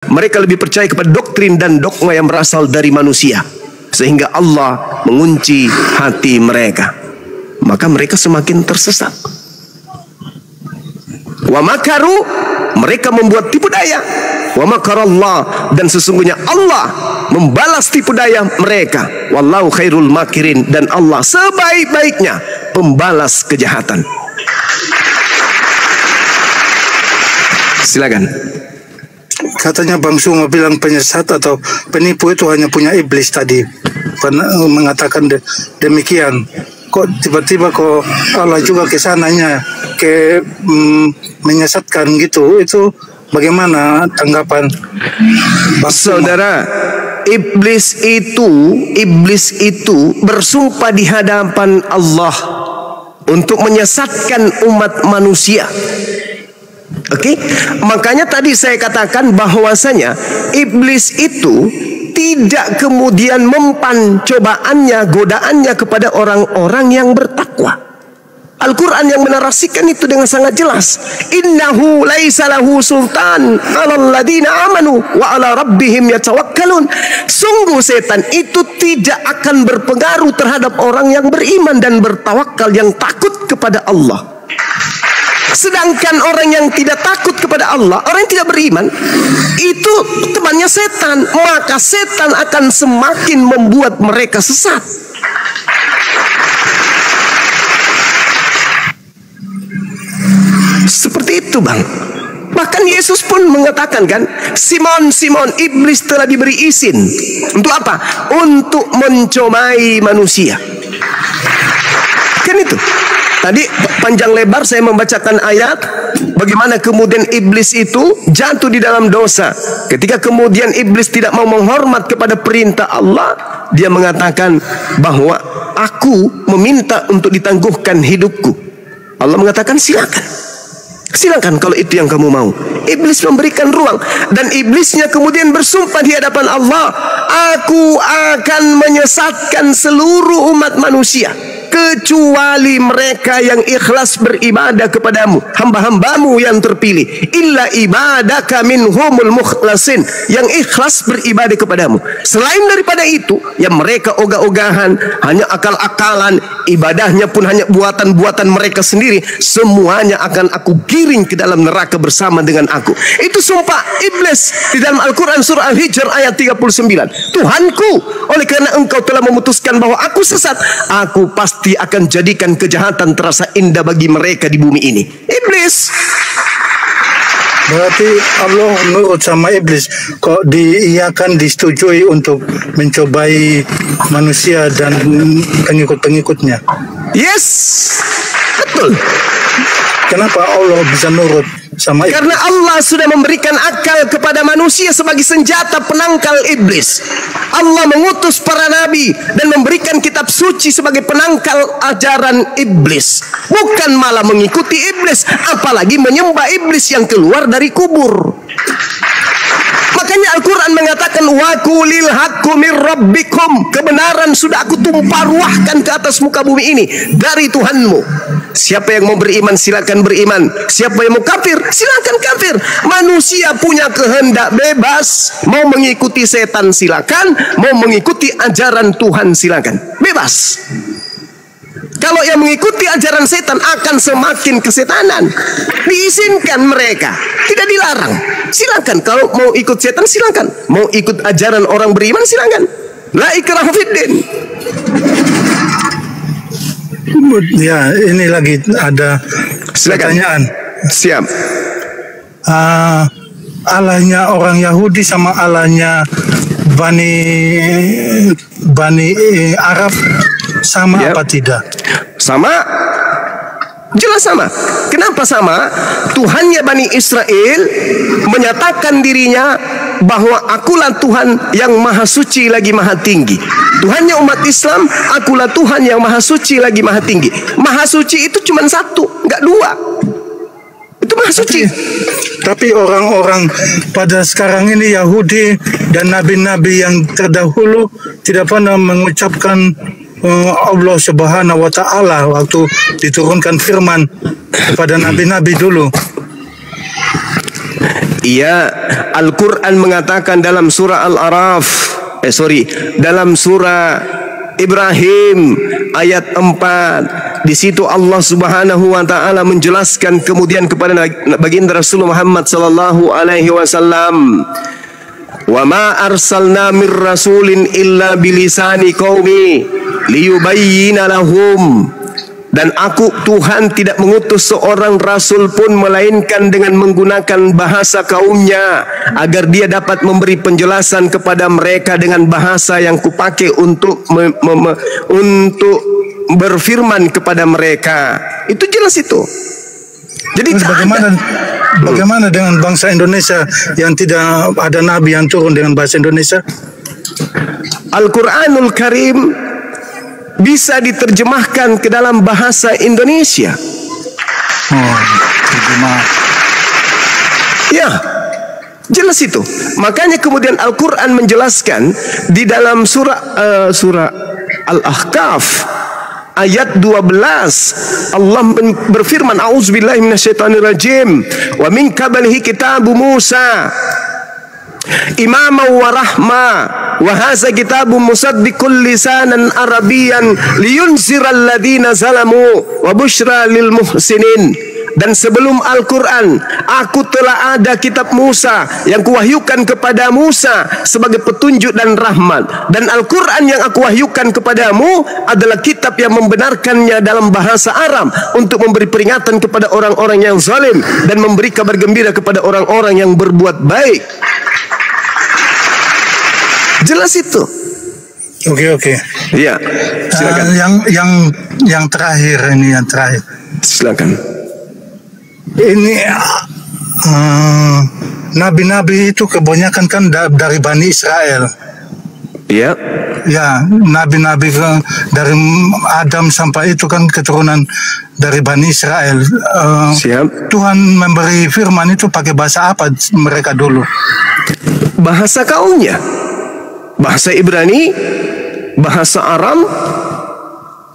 Mereka lebih percaya kepada doktrin dan dogma yang berasal dari manusia, sehingga Allah mengunci hati mereka. Maka mereka semakin tersesat. Wa makaru, mereka membuat tipu daya. Wa makarallah, dan sesungguhnya Allah membalas tipu daya mereka. Wallahu khairul makirin, dan Allah sebaik-baiknya pembalas kejahatan. Silakan. Katanya Bang Suma bilang penyesat atau penipu itu hanya punya iblis tadi. Pernah mengatakan demikian. Kok tiba-tiba kok Allah juga ke sananya menyesatkan gitu? Itu bagaimana tanggapan Bang Suma? Saudara, iblis itu bersumpah di hadapan Allah untuk menyesatkan umat manusia. Oke, makanya tadi saya katakan bahwasanya iblis itu tidak kemudian mempan cobaannya, godaannya kepada orang-orang yang bertakwa. Al-Quran yang menarasikan itu dengan sangat jelas. Innahu laisa lahu sultan 'alal ladina amanu wa 'ala rabbihim yatawakkalun. Sungguh setan itu tidak akan berpengaruh terhadap orang yang beriman dan bertawakal, yang takut kepada Allah. Sedangkan orang yang tidak takut kepada Allah, orang yang tidak beriman, itu temannya setan. Maka setan akan semakin membuat mereka sesat. Seperti itu, Bang. Bahkan Yesus pun mengatakan kan, Simon, Simon, iblis telah diberi izin. Untuk apa? Untuk mencobai manusia. Kan itu. Tadi panjang lebar saya membacakan ayat bagaimana kemudian iblis itu jatuh di dalam dosa. Ketika kemudian iblis tidak mau menghormat kepada perintah Allah, dia mengatakan bahwa aku meminta untuk ditangguhkan hidupku. Allah mengatakan silakan. Silakan kalau itu yang kamu mau. Iblis memberikan ruang, dan iblisnya kemudian bersumpah di hadapan Allah, aku akan menyesatkan seluruh umat manusia kecuali mereka yang ikhlas beribadah kepadamu, hamba-hambamu yang terpilih. Illa ibadaka minhumul mukhlasin, yang ikhlas beribadah kepadamu. Selain daripada itu, yang mereka ogah-ogahan, hanya akal-akalan, ibadahnya pun hanya buatan-buatan mereka sendiri, semuanya akan aku giring ke dalam neraka bersama dengan aku. Itu sumpah iblis di dalam Al-Quran surah Al-Hijr ayat 39. Tuhanku, oleh karena engkau telah memutuskan bahwa aku sesat, aku pasti akan jadikan kejahatan terasa indah bagi mereka di bumi ini. Iblis. Berarti Allah nurut sama iblis. Kok diiakan, disetujui untuk mencobai manusia dan pengikut-pengikutnya? Yes, betul. Kenapa Allah bisa nurut sama iblis? Karena Allah sudah memberikan akal kepada manusia sebagai senjata penangkal iblis. Allah mengutus para nabi dan memberikan kitab suci sebagai penangkal ajaran iblis. Bukan malah mengikuti iblis, apalagi menyembah iblis yang keluar dari kubur. Makanya Al-Quran mengatakan wa qulil haqqu mir rabbikum, kebenaran sudah aku tumpah ruahkan ke atas muka bumi ini dari Tuhanmu. Siapa yang mau beriman silakan beriman, siapa yang mau kafir silakan kafir. Manusia punya kehendak bebas, mau mengikuti setan silakan, mau mengikuti ajaran Tuhan silakan, bebas. Kalau yang mengikuti ajaran setan akan semakin kesetanan. Diizinkan mereka, tidak dilarang. Silakan, kalau mau ikut setan silakan, mau ikut ajaran orang beriman silakan. La ikraha fiddin. Ya, ini lagi ada pertanyaan. Siap. Allahnya orang Yahudi sama Allahnya Bani Arab sama apa tidak? Sama. Jelas sama. Kenapa sama? Tuhannya Bani Israel menyatakan dirinya bahwa akulah Tuhan yang maha suci lagi maha tinggi. Tuhannya umat Islam, akulah Tuhan yang maha suci lagi maha tinggi. Maha suci itu cuma satu, nggak dua. Itu maha suci. Tapi orang-orang pada sekarang ini Yahudi dan nabi-nabi yang terdahulu tidak pernah mengucapkan Allah Subhanahu wa Ta'ala waktu diturunkan firman kepada nabi-nabi dulu. Iya, Al-Quran mengatakan dalam surah dalam surah Ibrahim ayat 4, di situ Allah Subhanahu wa taala menjelaskan kemudian kepada baginda Rasulullah Muhammad sallallahu alaihi wasallam, "Wa ma arsalna mir rasulin illa bilisani qaumi liyubayyina lahum." Dan aku Tuhan tidak mengutus seorang rasul pun melainkan dengan menggunakan bahasa kaumnya, agar dia dapat memberi penjelasan kepada mereka dengan bahasa yang kupakai untuk untuk berfirman kepada mereka. Itu jelas itu. Jadi bagaimana dengan bangsa Indonesia yang tidak ada nabi yang turun dengan bahasa Indonesia? Al-Quranul Karim bisa diterjemahkan ke dalam bahasa Indonesia. Terjemah. Ya, jelas itu. Makanya kemudian Al-Quran menjelaskan di dalam surah Al-Ahqaf ayat 12, Allah berfirman, "A'udzubillahi minasyaitonirrajim. Wa min qablihi kitabu Musa imama wa rahma wa hadza kitabun musaddiqul lisanan arabiyyan liyunziral ladzina zalamu wa busyra lil muhsinin." Dan sebelum Al-Quran, aku telah ada kitab Musa yang kuwahyukan kepada Musa sebagai petunjuk dan rahmat. Dan Al-Quran yang aku wahyukan kepadamu adalah kitab yang membenarkannya dalam bahasa Arab untuk memberi peringatan kepada orang-orang yang zalim dan memberi kabar gembira kepada orang-orang yang berbuat baik. Jelas itu. Oke. Iya. Silakan. Yang terakhir ini, yang terakhir. Silakan. Ini nabi-nabi itu kebanyakan kan dari Bani Israel. Iya. Ya, nabi-nabi dari Adam sampai itu kan keturunan dari Bani Israel. Siap. Tuhan memberi firman itu pakai bahasa apa mereka dulu? Bahasa kaumnya. Bahasa Ibrani, bahasa Aram,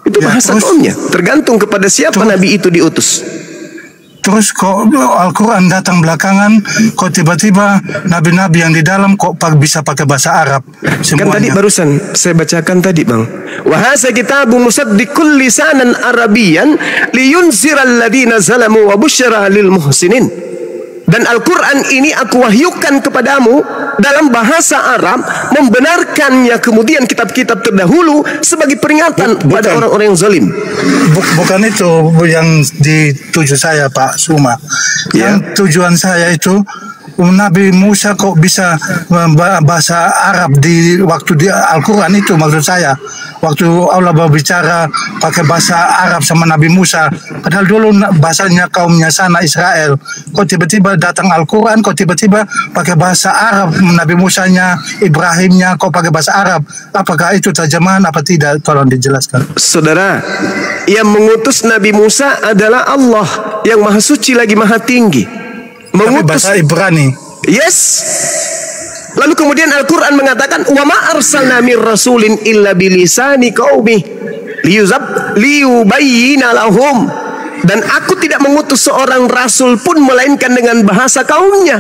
itu bahasa kaumnya. Tergantung kepada siapa nabi itu diutus. Terus kok Al-Quran datang belakangan, kok tiba-tiba nabi-nabi yang di dalam kok bisa pakai bahasa Arab semuanya. Kan tadi barusan saya bacakan tadi, Bang. Wa hadza kitabun musaddiqul lisanan arabiyyan liyunziral ladzina zalamu wa busyra lil muhsinin. Dan Al-Quran ini aku wahyukan kepadamu dalam bahasa Arab, membenarkannya kemudian kitab-kitab terdahulu sebagai peringatan pada orang-orang yang zalim. Bukan itu yang dituju saya, Pak Suma. Ya. Yang tujuan saya itu, Nabi Musa kok bisa bahasa Arab di waktu di Al-Quran itu, maksud saya. Waktu Allah berbicara pakai bahasa Arab sama Nabi Musa, padahal dulu bahasanya kaumnya sana Israel. Kok tiba-tiba datang Al-Quran, kok tiba-tiba pakai bahasa Arab, Nabi Musanya, Ibrahimnya kok pakai bahasa Arab. Apakah itu terjemahan apa tidak? Tolong dijelaskan. Saudara, yang mengutus Nabi Musa adalah Allah yang Maha Suci lagi Maha Tinggi. Mengutus bahasa Ibrani. Yes. Lalu kemudian Al-Quran mengatakan, "Wa ma arsalna mir rasulin illa bilisani qaumi liyubayyina lahum." Dan aku tidak mengutus seorang rasul pun melainkan dengan bahasa kaumnya,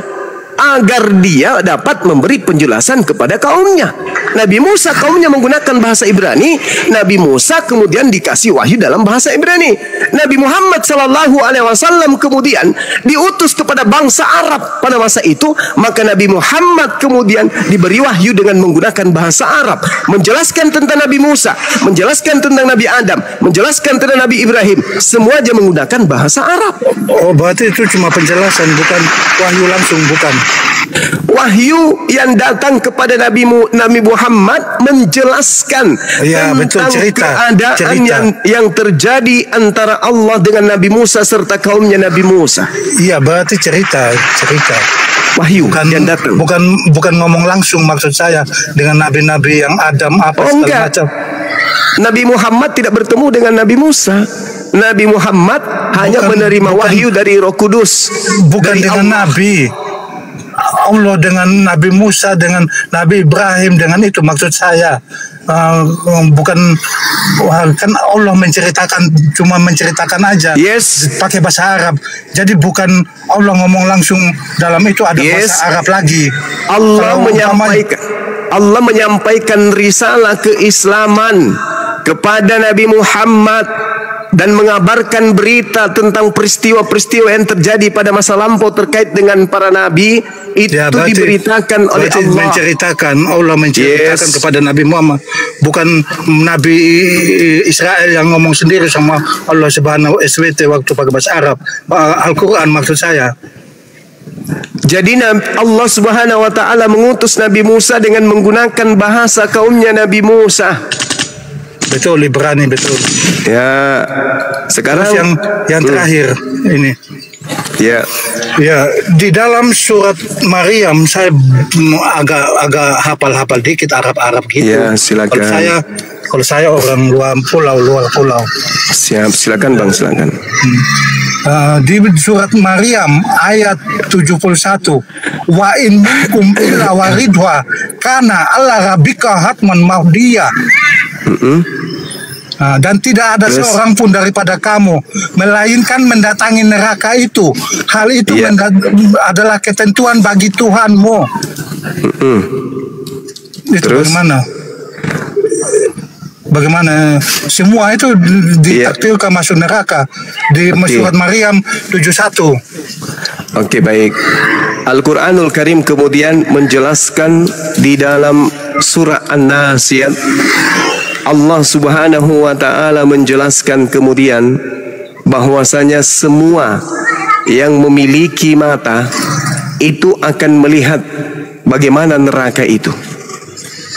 agar dia dapat memberi penjelasan kepada kaumnya. Nabi Musa kaumnya menggunakan bahasa Ibrani, Nabi Musa kemudian dikasih wahyu dalam bahasa Ibrani. Nabi Muhammad SAW kemudian diutus kepada bangsa Arab pada masa itu, maka Nabi Muhammad kemudian diberi wahyu dengan menggunakan bahasa Arab, menjelaskan tentang Nabi Musa, menjelaskan tentang Nabi Adam, menjelaskan tentang Nabi Ibrahim, semua aja menggunakan bahasa Arab. Oh, berarti itu cuma penjelasan, bukan wahyu langsung, bukan? Wahyu yang datang kepada Nabi Muhammad menjelaskan tentang keadaan yang terjadi antara Allah dengan Nabi Musa serta kaumnya Nabi Musa. Iya, berarti cerita. Wahyu yang datang. Bukan ngomong langsung, maksud saya dengan nabi-nabi yang Adam segala macam. Nabi Muhammad tidak bertemu dengan Nabi Musa. Nabi Muhammad hanya menerima wahyu dari Roh Kudus. Bukan dengan Allah. Nabi. Allah dengan Nabi Musa, dengan Nabi Ibrahim, dengan itu maksud saya. Bukan kan Allah cuma menceritakan aja, pakai bahasa Arab. Jadi bukan Allah ngomong langsung dalam itu ada bahasa Arab lagi. Allah menyampaikan risalah keislaman kepada Nabi Muhammad dan mengabarkan berita tentang peristiwa-peristiwa yang terjadi pada masa lampau terkait dengan para nabi. Itu diberitakan oleh Allah. Allah menceritakan kepada Nabi Muhammad, bukan Nabi Israel yang ngomong sendiri sama Allah Subhanahu SWT waktu pakai bahasa Arab. Al-Quran maksud saya. Jadi Allah Subhanahu wa taala mengutus Nabi Musa dengan menggunakan bahasa kaumnya Nabi Musa. Betul, Ibrani, betul. Ya, sekarang yang terakhir ini. Ya, di dalam surat Maryam saya agak hafal dikit Arab gitu. Ya, silakan. Kalau saya orang luar pulau. Siap, silakan Bang, silakan. Di surat Maryam ayat 71, wa in minkum illa waridha kana ala rabbika hatman mahdiyah. Dan tidak ada seorang pun daripada kamu melainkan mendatangi neraka itu. Hal itu adalah ketentuan bagi Tuhanmu. Itu bagaimana semua itu ditakdirkan masuk neraka di surat Maryam 71. Oke, baik. Al-Quranul Karim kemudian menjelaskan di dalam surah An-Nasiyat, Allah Subhanahu wa taala menjelaskan kemudian bahwasanya semua yang memiliki mata itu akan melihat bagaimana neraka itu.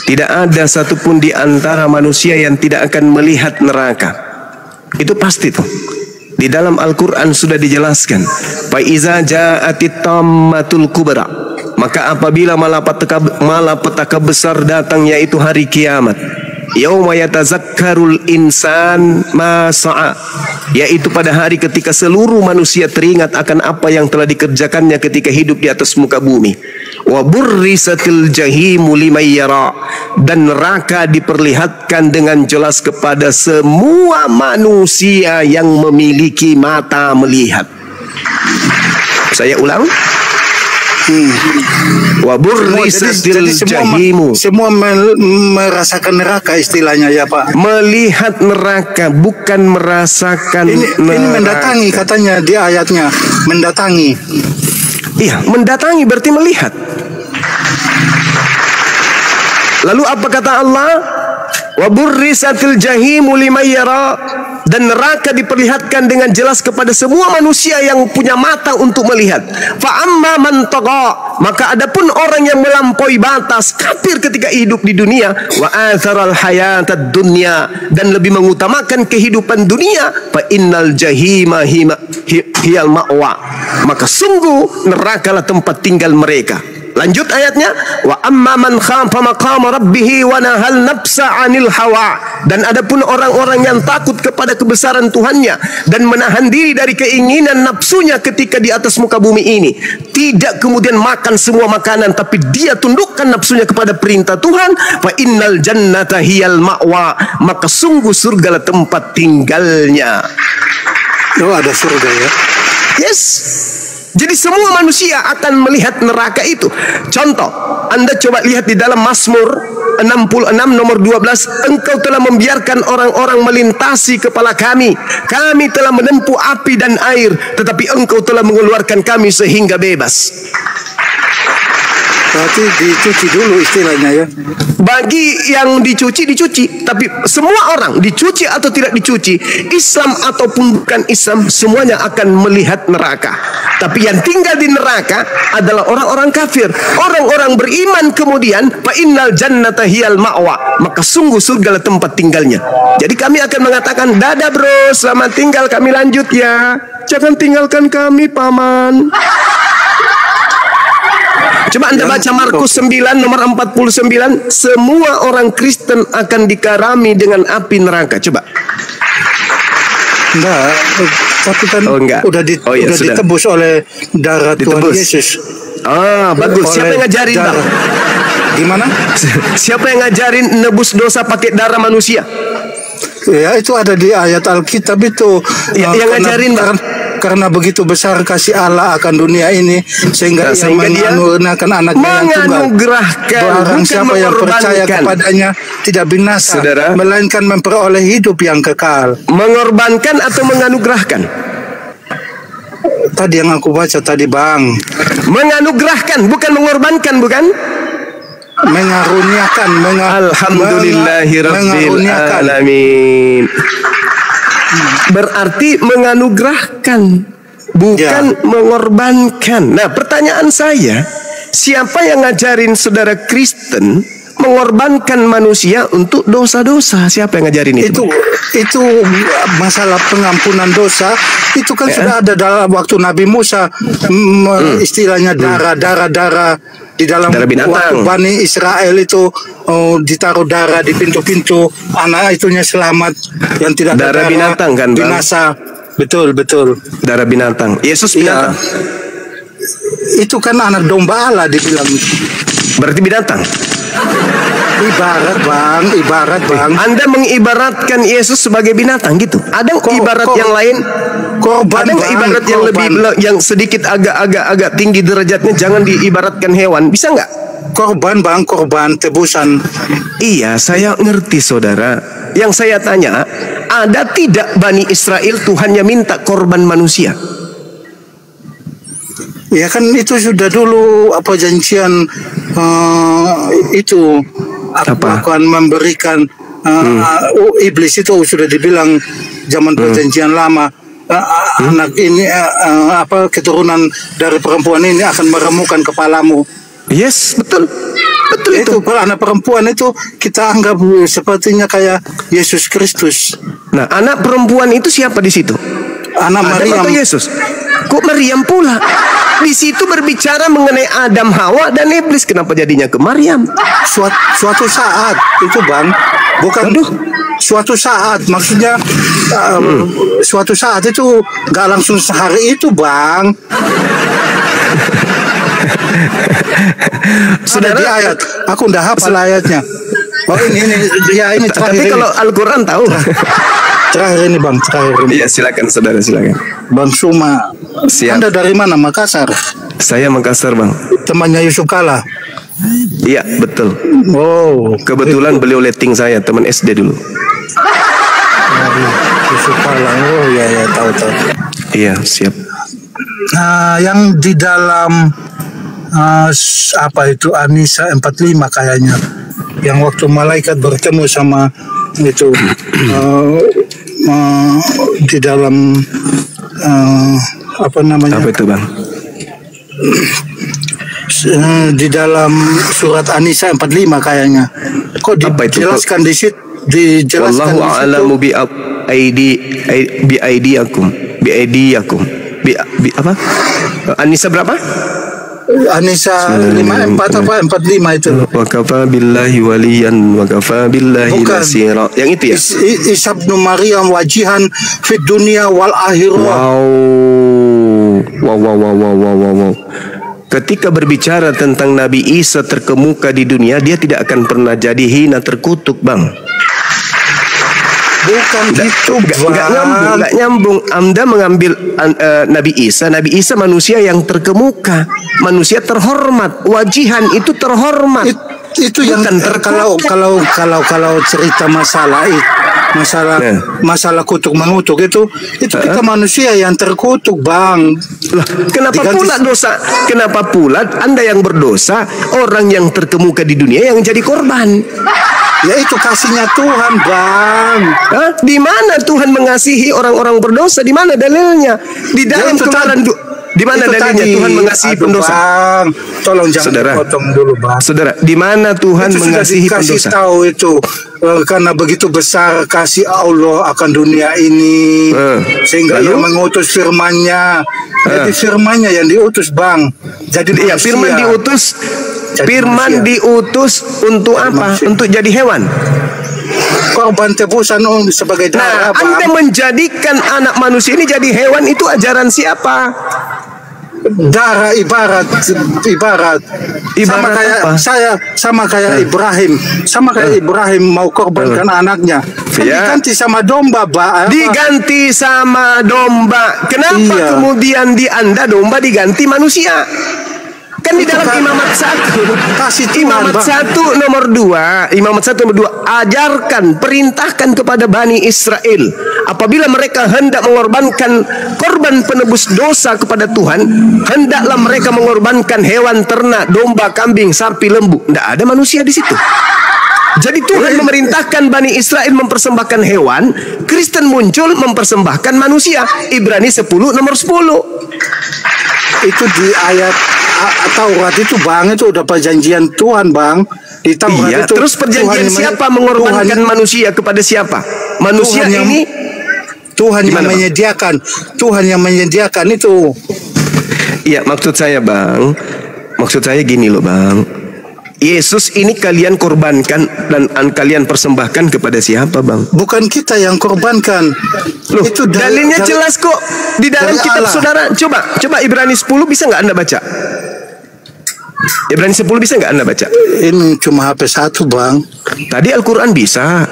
Tidak ada satupun di antara manusia yang tidak akan melihat neraka. Itu pasti tuh. Di dalam Al-Quran sudah dijelaskan. Fa iza ja'atit tammatul kubra, maka apabila malapetaka besar datang, yaitu hari kiamat, yauma yatazakkarul insan ma sa'a, yaitu pada hari ketika seluruh manusia teringat akan apa yang telah dikerjakannya ketika hidup di atas muka bumi. Wa burrisatil jahimu liman yara, dan neraka diperlihatkan dengan jelas kepada semua manusia yang memiliki mata melihat. Saya ulang. Wa burrisatil jahimu. Semua merasakan neraka istilahnya ya Pak. Melihat neraka, bukan merasakan neraka. Ini mendatangi katanya di ayatnya, mendatangi. Iya, mendatangi berarti melihat. Lalu apa kata Allah? Wa burrisatil jahimu liman yara, dan neraka diperlihatkan dengan jelas kepada semua manusia yang punya mata untuk melihat. Fa amma man tagha, maka adapun orang yang melampaui batas, kafir ketika hidup di dunia, wa atharal hayatad dunya, dan lebih mengutamakan kehidupan dunia, fa innal jahima hiyal ma'wa, maka sungguh nerakalah tempat tinggal mereka. Lanjut ayatnya, wa amma man khafa maqama rabbih wa nahal nafsa 'anil hawa, dan adapun orang-orang yang takut kepada kebesaran Tuhannya dan menahan diri dari keinginan nafsunya ketika di atas muka bumi ini, tidak kemudian makan semua makanan tapi dia tundukkan nafsunya kepada perintah Tuhan, fa innal jannata hiyal ma'wa, maka sungguh surgalah tempat tinggalnya. Oh, ada surga ya. Yes. Jadi semua manusia akan melihat neraka itu. Contoh, Anda coba lihat di dalam Mazmur 66 nomor 12, engkau telah membiarkan orang-orang melintasi kepala kami. Kami telah menempuh api dan air, tetapi engkau telah mengeluarkan kami sehingga bebas. Berarti dicuci dulu istilahnya ya. Bagi yang dicuci, tapi semua orang dicuci atau tidak dicuci, Islam ataupun bukan Islam, semuanya akan melihat neraka. Tapi yang tinggal di neraka adalah orang-orang kafir. Orang-orang beriman kemudian, fa innal jannata hiyal ma'wa, maka sungguh surgalah tempat tinggalnya. Jadi kami akan mengatakan, dadah bro, selamat tinggal, kami lanjut ya. Jangan tinggalkan kami paman. Coba Anda baca Markus 9 nomor 49. Semua orang Kristen akan dikarami dengan api neraka. Coba. Enggak, tapi kan udah ditebus oleh darah Tuhan Yesus. Bagus. Siapa yang ngajarin, Bang? Gimana? Siapa yang ngajarin nebus dosa pakai darah manusia? Ya, itu ada di ayat Alkitab itu. Yang ngajarin, Bang. Karena begitu besar kasih Allah akan dunia ini sehingga dia menganugerahkan anaknya yang tunggal. Barang siapa yang percaya kepadanya tidak binasa, saudara, melainkan memperoleh hidup yang kekal. Mengorbankan atau menganugerahkan? Tadi yang aku baca tadi, Bang. Menganugerahkan, bukan mengorbankan, bukan? Mengaruniakan. Alhamdulillahirabbil alamin. Berarti menganugerahkan, bukan mengorbankan. Nah, pertanyaan saya, siapa yang ngajarin saudara Kristen mengorbankan manusia untuk dosa-dosa? Siapa yang ngajarin itu? Itu masalah pengampunan dosa. Itu kan sudah ada dalam waktu Nabi Musa, istilahnya darah di dalam waktu Bani Israel itu ditaruh darah di pintu-pintu, anak itunya selamat, yang tidak ada darah binatang kan, Bang? Binasa. Betul. Darah binatang. Yesus binatang. Itu kan anak domba Allah dibilang. Berarti binatang. Ibarat bang. Anda mengibaratkan Yesus sebagai binatang gitu? Ada ibarat yang lain? Korban, ada bang, ibarat yang lebih, yang sedikit agak tinggi derajatnya, jangan diibaratkan hewan, bisa nggak? Korban, Bang, korban tebusan. Iya, saya ngerti, saudara. Yang saya tanya, ada tidak Bani Israel Tuhannya minta korban manusia? Ya kan itu sudah dulu perjanjian itu akan memberikan iblis itu sudah dibilang zaman perjanjian lama, anak ini keturunan dari perempuan ini akan meremukkan kepalamu. Yes, betul itu. Anak perempuan itu kita anggap sepertinya kayak Yesus Kristus. Nah, anak perempuan itu siapa di situ? Anak Maryam atau Yesus? Kok Maryam pula? Di situ berbicara mengenai Adam, Hawa, dan iblis. Kenapa jadinya ke Maryam? Suatu saat itu, Bang, bukan suatu saat, maksudnya suatu saat itu nggak langsung sehari itu, Bang. Sudah di ayat, aku udah hafal ayatnya. Ini terakhir. Tapi kalau Al-Quran tahu. Terakhir ini, Bang, Iya, silakan saudara, silakan. Bang Suma. Siap. Anda dari mana? Makassar. Saya Makassar, Bang. Temannya Yusuf Kala. Iya, betul. Oh, kebetulan beliau letting saya, teman SD dulu. Yusuf Kala. Oh, ya, tahu. Iya, siap. Yang di dalam An-Nisa 45 kayaknya, yang waktu malaikat bertemu sama itu di dalam apa itu, Bang? Di dalam surat An-Nisa 45 kayaknya. Kok dijelaskan di situ? Wallahu a'lamu bi aidiyakum. Apa? An-Nisa berapa? An-Nisa 54 apa 45 itu. Wa kafa billahi waliyan wa kafa billahi nasira. Yang itu ya? Isa bin Maryam wajihan fid dunya wal akhirah. Wow. Ketika berbicara tentang Nabi Isa terkemuka di dunia, dia tidak akan pernah jadi hina terkutuk, Bang. Bukan gitu, Bang. Nggak nyambung. Anda mengambil Nabi Isa manusia yang terkemuka, manusia terhormat. Wajihan itu terhormat. Itu yang kalau cerita masalah kutuk mengutuk itu kita manusia yang terkutuk, Bang. Lah, kenapa pula Anda yang berdosa, orang yang terkemuka di dunia yang jadi korban? Ya itu kasihnya Tuhan, Bang. Di mana Tuhan mengasihi orang-orang berdosa? Di mana dalilnya? Di dalam kebenaran. Di mana dalilnya Tuhan mengasihi pendosa? Bang, tolong jangan potong dulu, Bang. Saudara, di mana Tuhan itu mengasihi pendosa? Tahu itu karena begitu besar kasih Allah akan dunia ini, sehingga Ia mengutus firman-Nya. Jadi firman-Nya yang diutus, Bang. Jadi firman diutus. Firman diutus untuk apa? Untuk jadi hewan. Korban tebusan sebagai darah. Anda menjadikan anak manusia ini jadi hewan, itu ajaran siapa? darah ibarat sama kayak apa? sama kayak Ibrahim mau korbankan anaknya, kan diganti sama domba, Pak. Diganti sama domba. Kenapa kemudian di Anda domba diganti manusia? Kan di dalam Imamat 1 Imamat 1 nomor 2 ajarkan, perintahkan kepada Bani Israel, apabila mereka hendak mengorbankan korban penebus dosa kepada Tuhan, hendaklah mereka mengorbankan hewan ternak, domba, kambing, sapi, lembu. Tidak ada manusia di situ. Jadi Tuhan memerintahkan Bani Israel mempersembahkan hewan, Kristen muncul mempersembahkan manusia. Ibrani 10 nomor 10. Itu di ayat Taurat itu, Bang, itu udah perjanjian Tuhan, Bang. Di Taurat itu. Terus perjanjian siapa mengorbankan manusia kepada siapa? Manusia Tuhan yang menyediakan. Tuhan yang menyediakan itu. Iya, maksud saya, Bang. Maksud saya gini loh, Bang. Yesus ini kalian korbankan dan kalian persembahkan kepada siapa, Bang? Bukan kita yang korbankan. Loh, itu dalilnya jelas kok di dalam kitab Allah. Saudara, coba Ibrani 10 bisa nggak Anda baca? Ibrani 10 bisa nggak Anda baca? Ini cuma HP 1, Bang. Tadi Al-Quran bisa.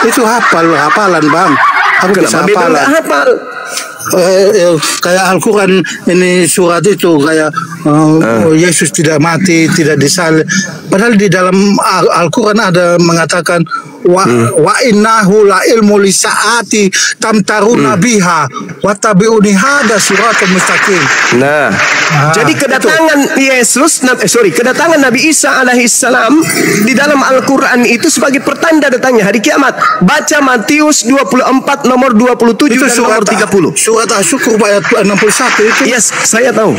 Itu hafalan, Bang. Aku bisa hafal. Kayak Al-Quran ini surat itu kayak Yesus tidak mati, tidak disalib. Padahal di dalam Al-Quran ada mengatakan wa innahu la ilmu lisaati tamtaruna biha wa tabi'uni hada siratal mustaqim. Jadi kedatangan kedatangan Nabi Isa alaihissalam di dalam Al-Quran itu sebagai pertanda datangnya hari kiamat. Baca Matius 24 nomor 27 dan nomor 30. Surat Asy-Syukur ayat 61 itu. Yes, saya tahu.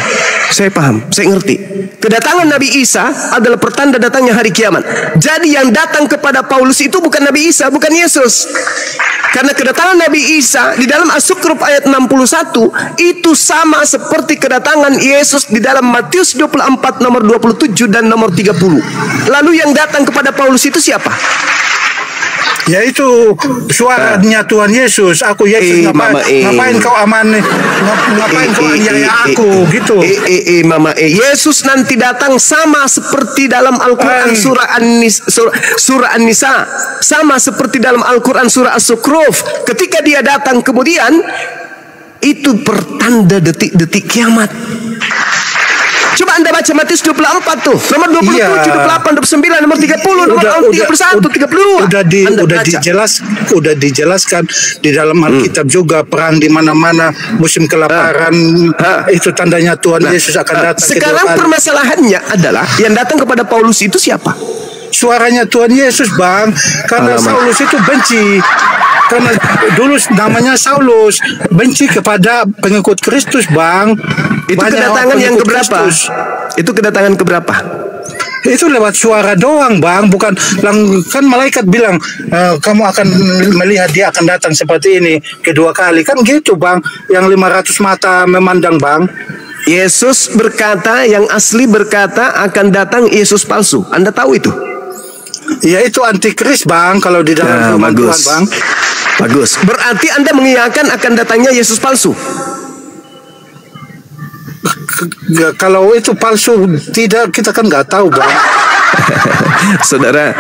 Saya paham, saya ngerti. Kedatangan Nabi Isa adalah pertanda datangnya hari kiamat. Jadi yang datang kepada Paulus itu bukan Nabi Isa, bukan Yesus. Karena kedatangan Nabi Isa di dalam Asy-Syukur ayat 61 itu sama seperti kedatangan Yesus di dalam Matius 24 nomor 27 dan nomor 30. Lalu yang datang kepada Paulus itu siapa? Yaitu suaranya Tuhan Yesus. Aku Yesus, ngapain kau ngapain kau aniaya aku gitu. Yesus nanti datang sama seperti dalam Al-Quran surah An-Nisa, sama seperti dalam Al-Quran surah As-Zukhruf. Ketika dia datang kemudian itu pertanda detik-detik kiamat. Coba Anda baca Matius 24 tuh, nomor 27, 28, 29, nomor 30, nomor 31, 32. Udah dijelaskan di dalam Alkitab juga, perang di mana-mana, musim kelaparan, itu tandanya Tuhan Yesus akan datang. Sekarang permasalahannya adalah yang datang kepada Paulus itu siapa? Suaranya Tuhan Yesus, Bang. Karena Saulus itu benci. Karena dulu namanya Saulus, benci kepada pengikut Kristus, Bang. Itu kedatangan yang keberapa? Itu kedatangan keberapa? Itu lewat suara doang, Bang. Bukan kan malaikat bilang kamu akan melihat dia akan datang seperti ini kedua kali. Kan gitu, Bang. Yang 500 mata memandang, Bang. Yesus berkata, yang asli berkata akan datang Yesus palsu. Anda tahu itu? Ya, itu antikris, Bang, kalau di dalam firman Tuhan, Bang. Bagus. Berarti Anda mengiyakan akan datangnya Yesus palsu? Kalau itu palsu, tidak, kita kan nggak tahu, Bang. Saudara,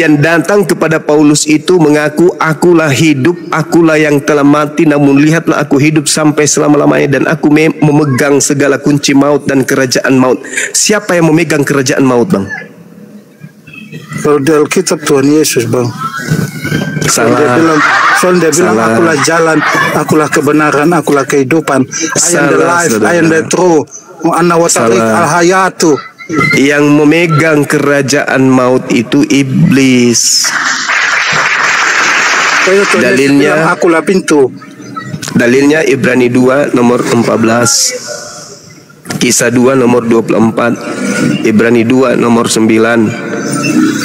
yang datang kepada Paulus itu mengaku, akulah hidup, akulah yang telah mati, namun lihatlah aku hidup sampai selama-lamanya, dan aku memegang segala kunci maut dan kerajaan maut. Siapa yang memegang kerajaan maut, Bang? Kalau di Alkitab Tuhan Yesus, Bang. Salah. Dia bilang akulah jalan, akulah kebenaran, akulah kehidupan. I am the life, I am the truth. Ana wa tariq al-hayatu. Yang memegang kerajaan maut itu iblis. Dalilnya akulah pintu. Dalilnya Ibrani 2 nomor 14. Kisah 2 nomor 24, Ibrani 2 nomor 9,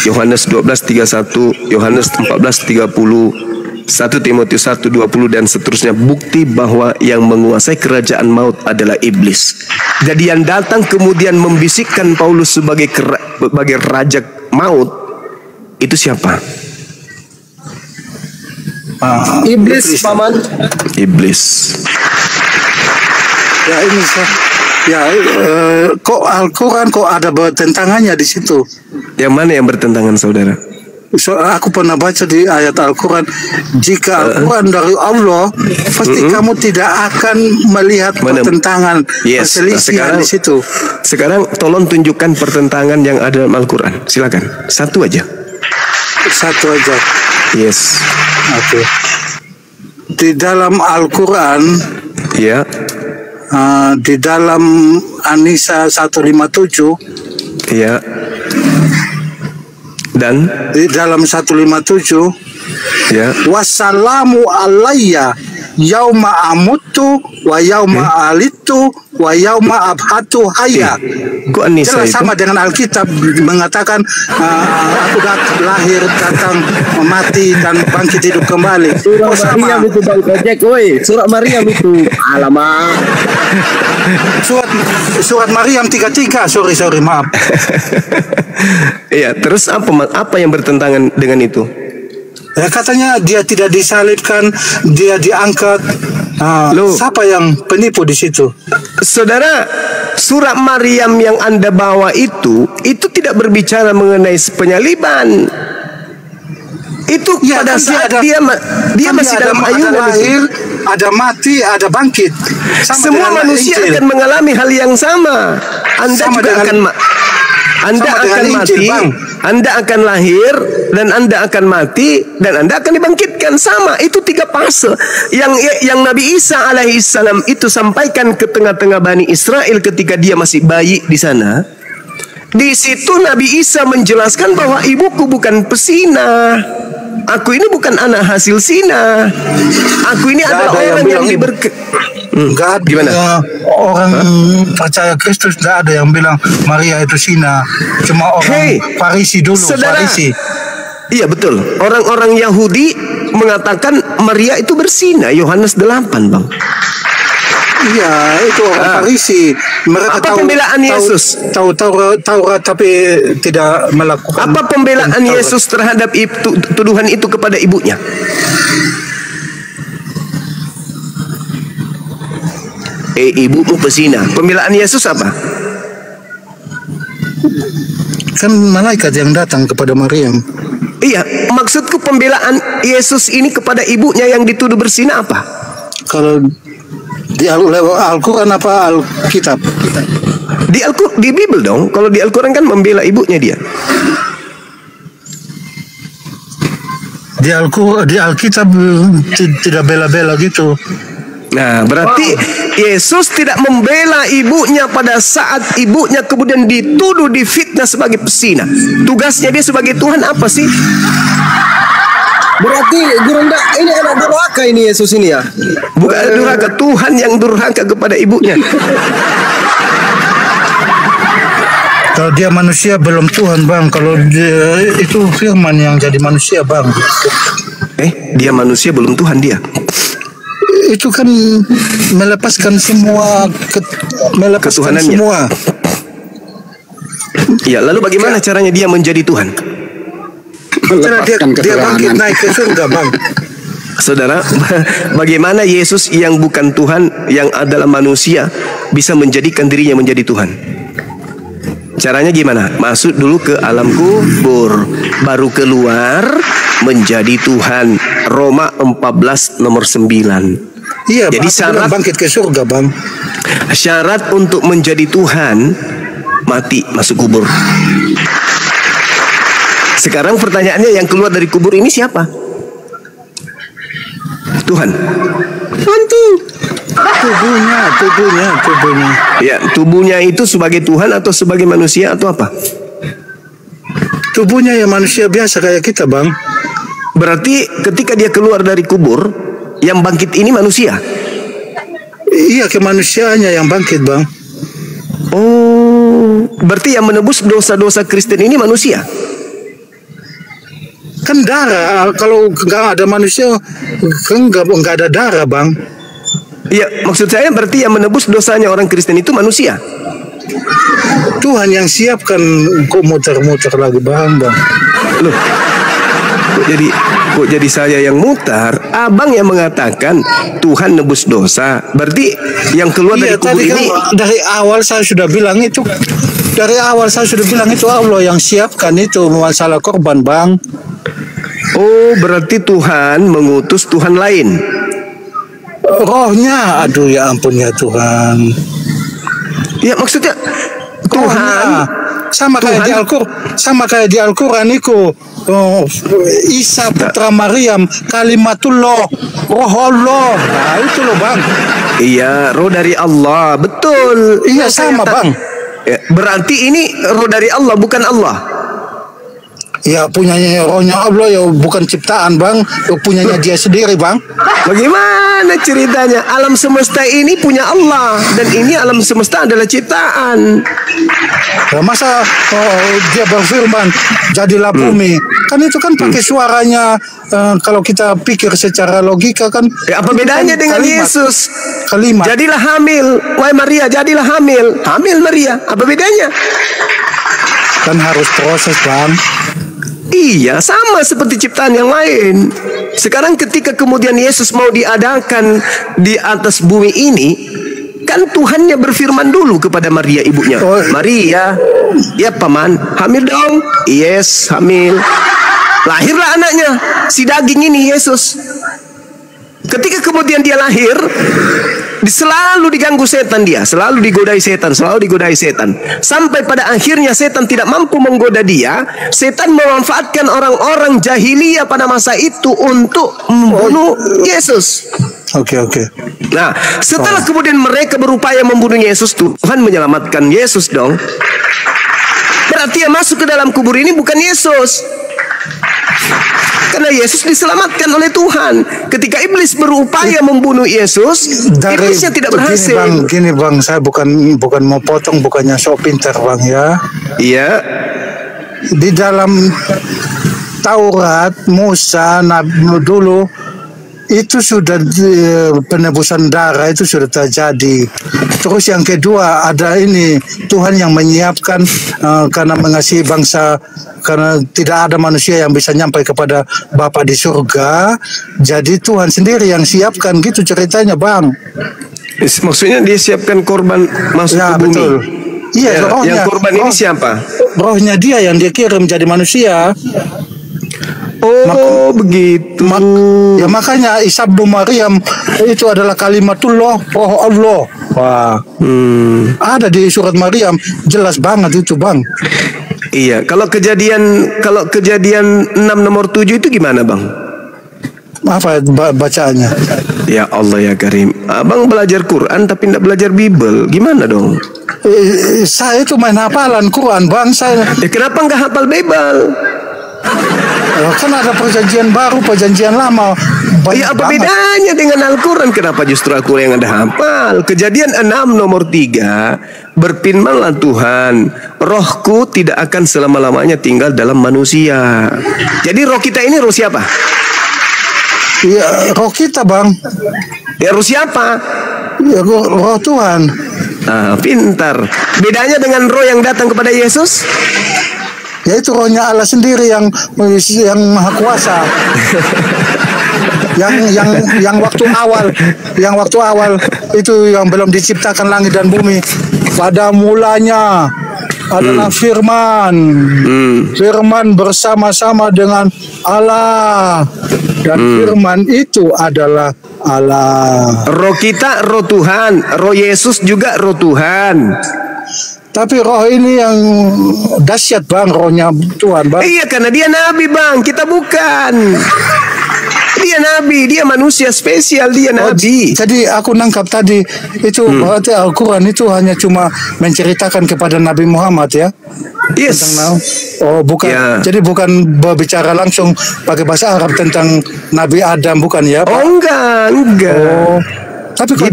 Yohanes 12:31, Yohanes 14:30, 1 Timotius 1:20 dan seterusnya. Bukti bahwa yang menguasai kerajaan maut adalah iblis. Jadi yang datang kemudian membisikkan Paulus sebagai raja maut itu siapa? Iblis, Paman. Iblis. Ya, ini Ya, kok Al-Quran kok ada bertentangannya di situ? Yang mana yang bertentangan, saudara? So, aku pernah baca di ayat Al-Quran, jika Al-Quran dari Allah, pasti kamu tidak akan melihat pertentangan, perselisihan di situ. Sekarang tolong tunjukkan pertentangan yang ada dalam Al-Quran. Silakan, satu aja. Satu aja. Yes. Oke. Di dalam Al-Quran, ya. Di dalam An-Nisa 157, ya. Dan di dalam 157, ya, wassalamu alayya yauma amutu wa yauma alitu wa yauma abhatu hayya. Kok An-Nisa jelas itu sama dengan Alkitab mengatakan aku lahir, datang, mati dan bangkit hidup kembali. Surah Maryam itu Bang Kojek, woi. Surah Maryam itu. Alamak. Surat Maryam 33. Sorry, maaf. Iya, terus apa yang bertentangan dengan itu? Ya, katanya dia tidak disalibkan, dia diangkat. Siapa yang penipu di situ? Saudara, surat Maryam yang Anda bawa itu tidak berbicara mengenai penyaliban. Itu ya, pada saat dia masih dalam ayunan, ada lahir, ada mati, ada bangkit. Semua manusia Injil akan mengalami hal yang sama. Anda sama juga akan Anda akan mati, Anda akan lahir, dan Anda akan mati, dan Anda akan dibangkitkan. Sama, itu 3 fase yang Nabi Isa alaihissalam itu sampaikan ke tengah-tengah Bani Israel ketika dia masih bayi di sana. Di situ Nabi Isa menjelaskan bahwa ibuku bukan pesina. Aku ini bukan anak hasil zina. Aku ini adalah orang yang Enggak ada. Gimana? Orang percaya Kristus enggak ada yang bilang Maria itu zina. Cuma orang Farisi dulu, saudara, Farisi. Iya betul. Orang-orang Yahudi mengatakan Maria itu berzina. Yohanes 8, Bang. Iya, itu orang Farisi. Mereka apa pembelaan Yesus? Tahu Taurat tapi tidak melakukan. Apa pembelaan Yesus terhadap tuduhan itu kepada ibunya? Ibumu pesina. Pembelaan Yesus apa? Kan malaikat yang datang kepada Maryam. Iya, maksudku pembelaan Yesus ini kepada ibunya yang dituduh berzina apa? Kalau di Al-Quran apa Alkitab? Di Bible dong. Kalau di Al-Quran kan membela ibunya dia. Di Alkitab tidak bela-bela gitu. Nah, berarti Yesus tidak membela ibunya pada saat ibunya kemudian dituduh, difitnah sebagai pesina. Tugasnya dia sebagai Tuhan apa sih? Berarti Gurunda ini anak durhaka ini Yesus ini ya? Bukan durhaka, Tuhan yang durhaka kepada ibunya. Kalau dia manusia belum Tuhan, Bang. Kalau dia itu firman yang jadi manusia, Bang. Dia manusia belum Tuhan dia. Itu kan melepaskan semua ketuhanannya semua. Ya, lalu bagaimana caranya dia menjadi Tuhan? Dia bangkit naik ke surga, Bang. Saudara, bagaimana Yesus yang bukan Tuhan, yang adalah manusia, bisa menjadikan dirinya menjadi Tuhan? Caranya gimana? Masuk dulu ke alam kubur, baru keluar menjadi Tuhan. Roma 14 nomor 9. Iya, jadi syarat bangkit ke surga, Bang. Syarat untuk menjadi Tuhan mati, masuk kubur. Sekarang pertanyaannya, yang keluar dari kubur ini siapa? Tuhan. Hantu. Tubuhnya. Ya, tubuhnya itu sebagai Tuhan atau sebagai manusia atau apa? Tubuhnya ya manusia biasa kayak kita, Bang. Berarti ketika dia keluar dari kubur, yang bangkit ini manusia? Iya, kemanusiaannya yang bangkit, Bang. Oh, berarti yang menebus dosa-dosa Kristen ini manusia? Kan darah, kalau nggak ada manusia, kan nggak ada darah, Bang. Iya, maksud saya berarti yang menebus dosanya orang Kristen itu manusia? Tuhan yang siapkan, kok muter-muter lagi, Bang. Loh, kok jadi saya yang mutar? Abang yang mengatakan Tuhan nebus dosa. Berarti yang keluar dari kubur tadi ini kan dari awal saya sudah bilang itu. Dari awal saya sudah bilang itu Allah yang siapkan itu masalah korban, Bang. oh, berarti Tuhan mengutus Tuhan lain. Rohnya, aduh ya ampun ya Tuhan. Ya maksudnya Tuhan sama kayak di Al-Quran itu Isa putra Maryam kalimatullah roh Allah. Nah itu loh Bang. Iya, roh dari Allah. Betul. Iya sama Bang. Ya, berarti ini roh dari Allah, bukan Allah. Ya punyanya rohnya Allah ya, bukan ciptaan Bang. Ya, punyanya dia sendiri Bang. Bagaimana ceritanya? Alam semesta ini punya Allah, dan ini alam semesta adalah ciptaan. Ya, masa dia berfirman jadilah bumi. Kan itu kan pakai suaranya. Kalau kita pikir secara logika kan. Ya, apa bedanya dengan kalimat, Yesus? Kalimat. Jadilah hamil, wahai Maria, jadilah hamil. Hamil Maria, apa bedanya? Kan harus proses Bang. Iya, sama seperti ciptaan yang lain. Sekarang ketika kemudian Yesus mau diadakan di atas bumi ini, kan Tuhannya berfirman dulu kepada Maria ibunya. Maria, ya paman, hamil dong. Yes, hamil. Lahirlah anaknya, si daging ini Yesus. Ketika kemudian dia lahir, selalu diganggu setan dia, selalu digodai setan, sampai pada akhirnya setan tidak mampu menggoda dia. Setan memanfaatkan orang-orang jahiliyah pada masa itu untuk membunuh Yesus. Oke. Nah, setelah kemudian mereka berupaya membunuh Yesus, Tuhan menyelamatkan Yesus dong. Berarti yang masuk ke dalam kubur ini bukan Yesus, karena Yesus diselamatkan oleh Tuhan. Ketika iblis berupaya membunuh Yesus, iblisnya tidak berhasil. Gini bang, saya bukan mau potong, bukannya sok pintar Bang ya. Iya. Di dalam Taurat Musa dulu itu sudah penebusan darah itu sudah terjadi. Terus yang kedua ada ini Tuhan yang menyiapkan karena mengasihi bangsa, karena tidak ada manusia yang bisa nyampai kepada Bapa di surga. Jadi Tuhan sendiri yang siapkan gitu ceritanya Bang. Maksudnya dia siapkan korban masuk ke bumi. Betul. Iya, ya, rohnya, yang korban ini siapa? Rohnya dia yang dia kirim jadi manusia. Oh begitu. Ya makanya Isa bin Maryam itu adalah kalimatullah, roh Allah. Wah. Ada di surat Maryam jelas banget itu Bang. Iya, kalau kejadian 6 nomor 7 itu gimana Bang? Apa bacaannya? Ya Allah ya Karim. Abang belajar Quran tapi tidak belajar Bible. Gimana dong? Saya itu main hafalan Quran Bang saya. Ya kenapa nggak hafal Bible? Kan ada perjanjian baru, perjanjian lama. Ya apa bedanya dengan Al-Quran? Kenapa justru aku yang ada hafal? Kejadian 6 nomor 3, berfirmanlah Tuhan, rohku tidak akan selama-lamanya tinggal dalam manusia. Jadi roh kita ini roh siapa? Ya roh kita Bang. Ya roh siapa? Ya roh Tuhan. Ah, pintar. Bedanya dengan roh yang datang kepada Yesus? Yaitu rohnya Allah sendiri yang maha kuasa. yang waktu awal itu yang belum diciptakan langit dan bumi, pada mulanya adalah firman. Firman bersama-sama dengan Allah, dan firman itu adalah Allah. Roh kita roh Tuhan, roh Yesus juga roh Tuhan. Tapi roh ini yang dahsyat Bang, rohnya Tuhan Bang. Iya, karena dia nabi Bang, kita bukan. Dia nabi, dia manusia spesial, dia nabi. Jadi aku nangkap tadi itu berarti Al-Quran itu hanya cuma menceritakan kepada Nabi Muhammad ya. Yes. Oh bukan, jadi bukan berbicara langsung pakai bahasa Arab tentang Nabi Adam, bukan ya Pak? Oh enggak. Oh. Tapi kok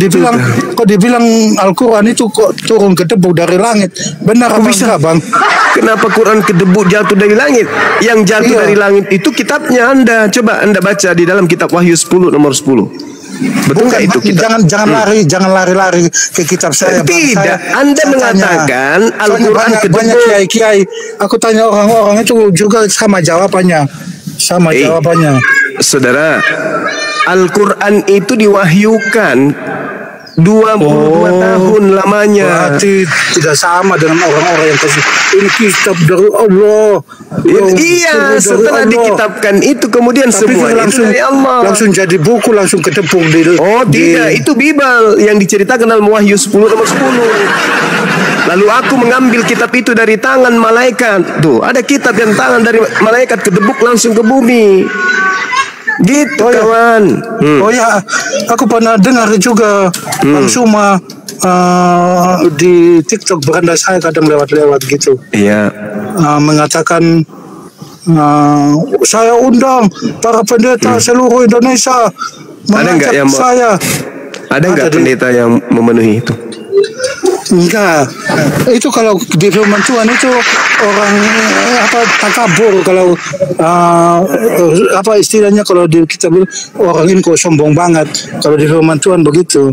dibilang Al-Quran itu kok turun ke debu dari langit, benar apa enggak Bang? Kenapa Quran ke debu jatuh dari langit? Yang jatuh dari langit itu kitabnya Anda. Coba Anda baca di dalam kitab Wahyu 10 nomor 10. Betul nggak itu kitab? Jangan lari ke kitab saya. Tidak, Anda mengatakan Al-Quran ke debu. Banyak kiai. Aku tanya orang-orang itu juga sama jawabannya. Sama jawabannya. Saudara, Al-Quran itu diwahyukan 22 tahun lamanya. Berarti tidak sama dengan orang-orang yang kasih ini kitab dari Allah. Iya, setelah dikitabkan itu kemudian tapi semua langsung, itu dari Allah. Langsung jadi buku, langsung ketepung di. Oh tidak, itu Bible yang diceritakan dalam Wahyu 10 nomor 10. Lalu aku mengambil kitab itu dari tangan malaikat. Tuh, ada kitab yang tangan dari malaikat kedebuk langsung ke bumi. Gitu kawan. Oh ya, aku pernah dengar juga Bang Suma di TikTok beranda saya kadang lewat-lewat gitu. Iya. Mengatakan saya undang para pendeta seluruh Indonesia mengajak saya. Ada nggak pendeta yang memenuhi itu? Enggak, itu kalau di firman Tuhan itu orang takabur, kalau apa istilahnya kalau kita bilang orang ini kok sombong banget. Kalau di firman Tuhan begitu,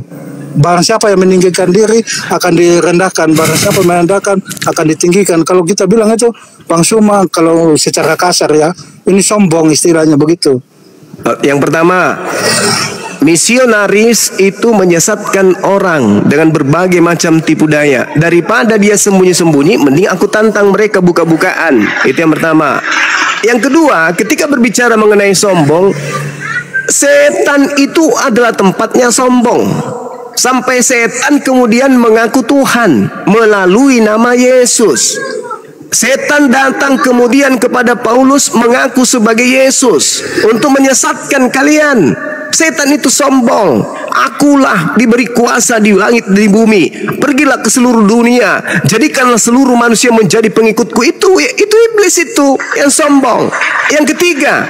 barang siapa yang meninggikan diri akan direndahkan, barang siapa merendahkan akan ditinggikan. Kalau kita bilang itu Bang Suma, kalau secara kasar ya, ini sombong istilahnya begitu. Yang pertama, misionaris itu menyesatkan orang dengan berbagai macam tipu daya. Daripada dia sembunyi-sembunyi, mending aku tantang mereka buka-bukaan. Itu yang pertama. Yang kedua, ketika berbicara mengenai sombong, setan itu adalah tempatnya sombong. Sampai setan kemudian mengaku Tuhan melalui nama Yesus. Setan datang kemudian kepada Paulus mengaku sebagai Yesus untuk menyesatkan kalian. Setan itu sombong. Akulah diberi kuasa di langit di bumi. Pergilah ke seluruh dunia, jadikanlah seluruh manusia menjadi pengikutku. Itu iblis itu yang sombong. Yang ketiga,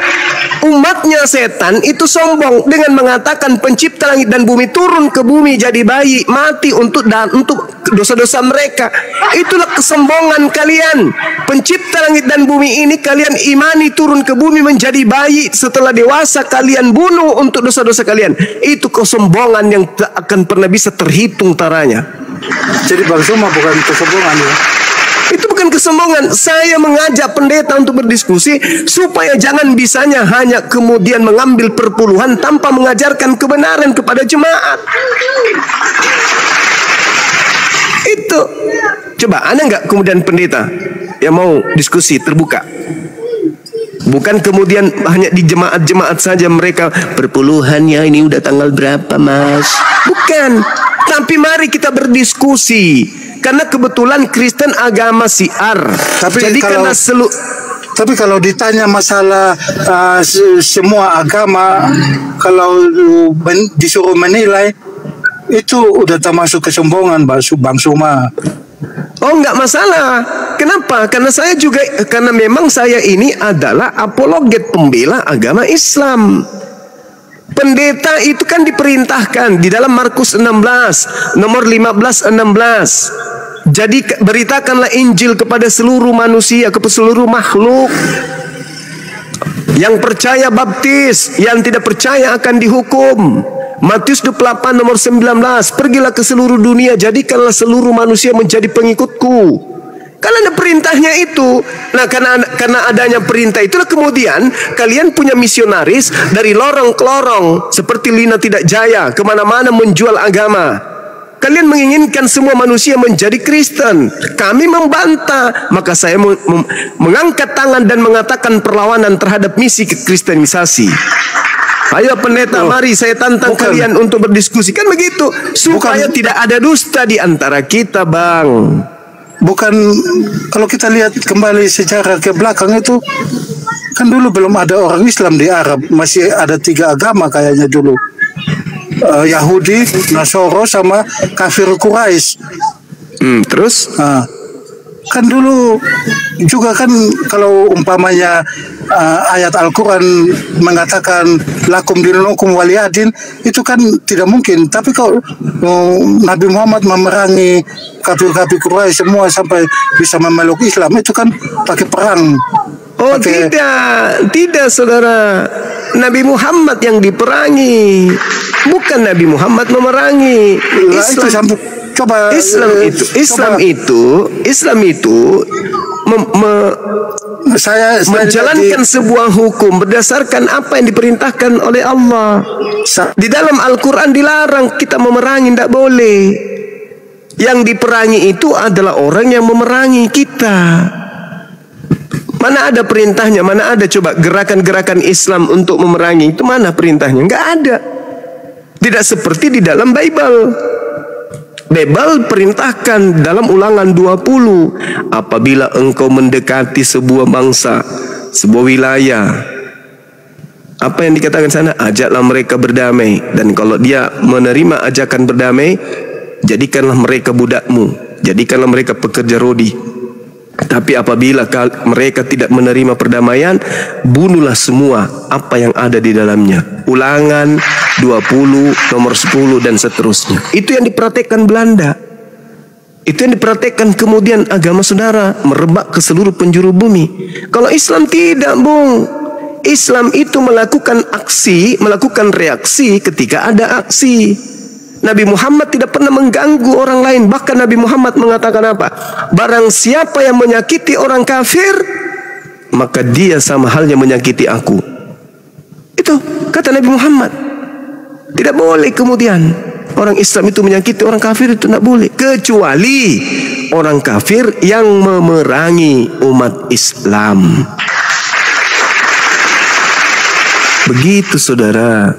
umatnya setan itu sombong dengan mengatakan pencipta langit dan bumi turun ke bumi jadi bayi, mati untuk dosa-dosa mereka. Itulah kesombongan kalian. Pencipta langit dan bumi ini kalian imani turun ke bumi menjadi bayi, setelah dewasa kalian bunuh untuk dosa-dosa kalian. Itu kesombongan yang tak akan pernah bisa terhitung taranya. Jadi Bang Suma bukan kesombongan ya? Itu bukan kesombongan. Saya mengajak pendeta untuk berdiskusi supaya jangan bisanya hanya kemudian mengambil perpuluhan tanpa mengajarkan kebenaran kepada jemaat. Itu. Coba ada nggak kemudian pendeta yang mau diskusi terbuka? Bukan kemudian hanya di jemaat-jemaat saja mereka perpuluhannya ini udah tanggal berapa mas? Bukan. Tapi mari kita berdiskusi. Karena kebetulan Kristen agama siar. Jadi tapi kalau ditanya masalah semua agama, kalau disuruh menilai, itu udah termasuk kesombongan Bang Suma. Oh enggak masalah. Kenapa? Karena memang saya ini adalah apologet pembela agama Islam. Pendeta itu kan diperintahkan di dalam Markus 16 nomor 15-16. Jadi beritakanlah Injil kepada seluruh manusia, kepada seluruh makhluk. Yang percaya baptis, yang tidak percaya akan dihukum. Matius 28 nomor 19, pergilah ke seluruh dunia, jadikanlah seluruh manusia menjadi pengikutku. Kan ada perintahnya itu. Nah karena adanya perintah itulah kemudian kalian punya misionaris dari lorong ke lorong seperti Lina Tidak Jaya, kemana-mana menjual agama. Kalian menginginkan semua manusia menjadi Kristen. Kami membantah. Maka saya mengangkat tangan dan mengatakan perlawanan terhadap misi kekristenisasi. Ayo pendeta, mari saya tantang kalian untuk berdiskusi. Kan begitu, supaya tidak ada dusta di antara kita, Bang. Bukan, kalau kita lihat kembali sejarah ke belakang itu, kan dulu belum ada orang Islam di Arab. Masih ada 3 agama kayaknya dulu. Yahudi, Nasoro, sama kafir Quraisy. Terus? Kan dulu juga kan kalau umpamanya ayat Al-Quran mengatakan lakum dinukum waliyadin, itu kan tidak mungkin. Tapi kalau Nabi Muhammad memerangi kafir-kafir Quraisy semua sampai bisa memeluk Islam, itu kan pakai perang. Oh tidak saudara. Nabi Muhammad yang diperangi, bukan Nabi Muhammad memerangi. Islam itu menjalankan sebuah hukum berdasarkan apa yang diperintahkan oleh Allah. Di dalam Al-Quran dilarang kita memerangi, tidak boleh. Yang diperangi itu adalah orang yang memerangi kita. Mana ada perintahnya? Mana ada coba gerakan-gerakan Islam untuk memerangi? Itu mana perintahnya? Enggak ada. Tidak seperti di dalam Bible. Bible perintahkan dalam Ulangan 20, apabila engkau mendekati sebuah bangsa, sebuah wilayah, apa yang dikatakan sana? Ajaklah mereka berdamai. Dan kalau dia menerima ajakan berdamai, jadikanlah mereka budakmu, jadikanlah mereka pekerja rodi. Tapi apabila mereka tidak menerima perdamaian, bunuhlah semua apa yang ada di dalamnya. Ulangan 20 nomor 10 dan seterusnya. Itu yang dipraktekkan Belanda. Itu yang dipraktekkan kemudian agama saudara merebak ke seluruh penjuru bumi. Kalau Islam tidak, Bung. Islam itu melakukan aksi, melakukan reaksi ketika ada aksi. Nabi Muhammad tidak pernah mengganggu orang lain. Bahkan Nabi Muhammad mengatakan apa? Barang siapa yang menyakiti orang kafir, maka dia sama halnya menyakiti aku. Itu kata Nabi Muhammad. Tidak boleh kemudian orang Islam itu menyakiti orang kafir, itu tidak boleh. Kecuali orang kafir yang memerangi umat Islam. Begitu saudara.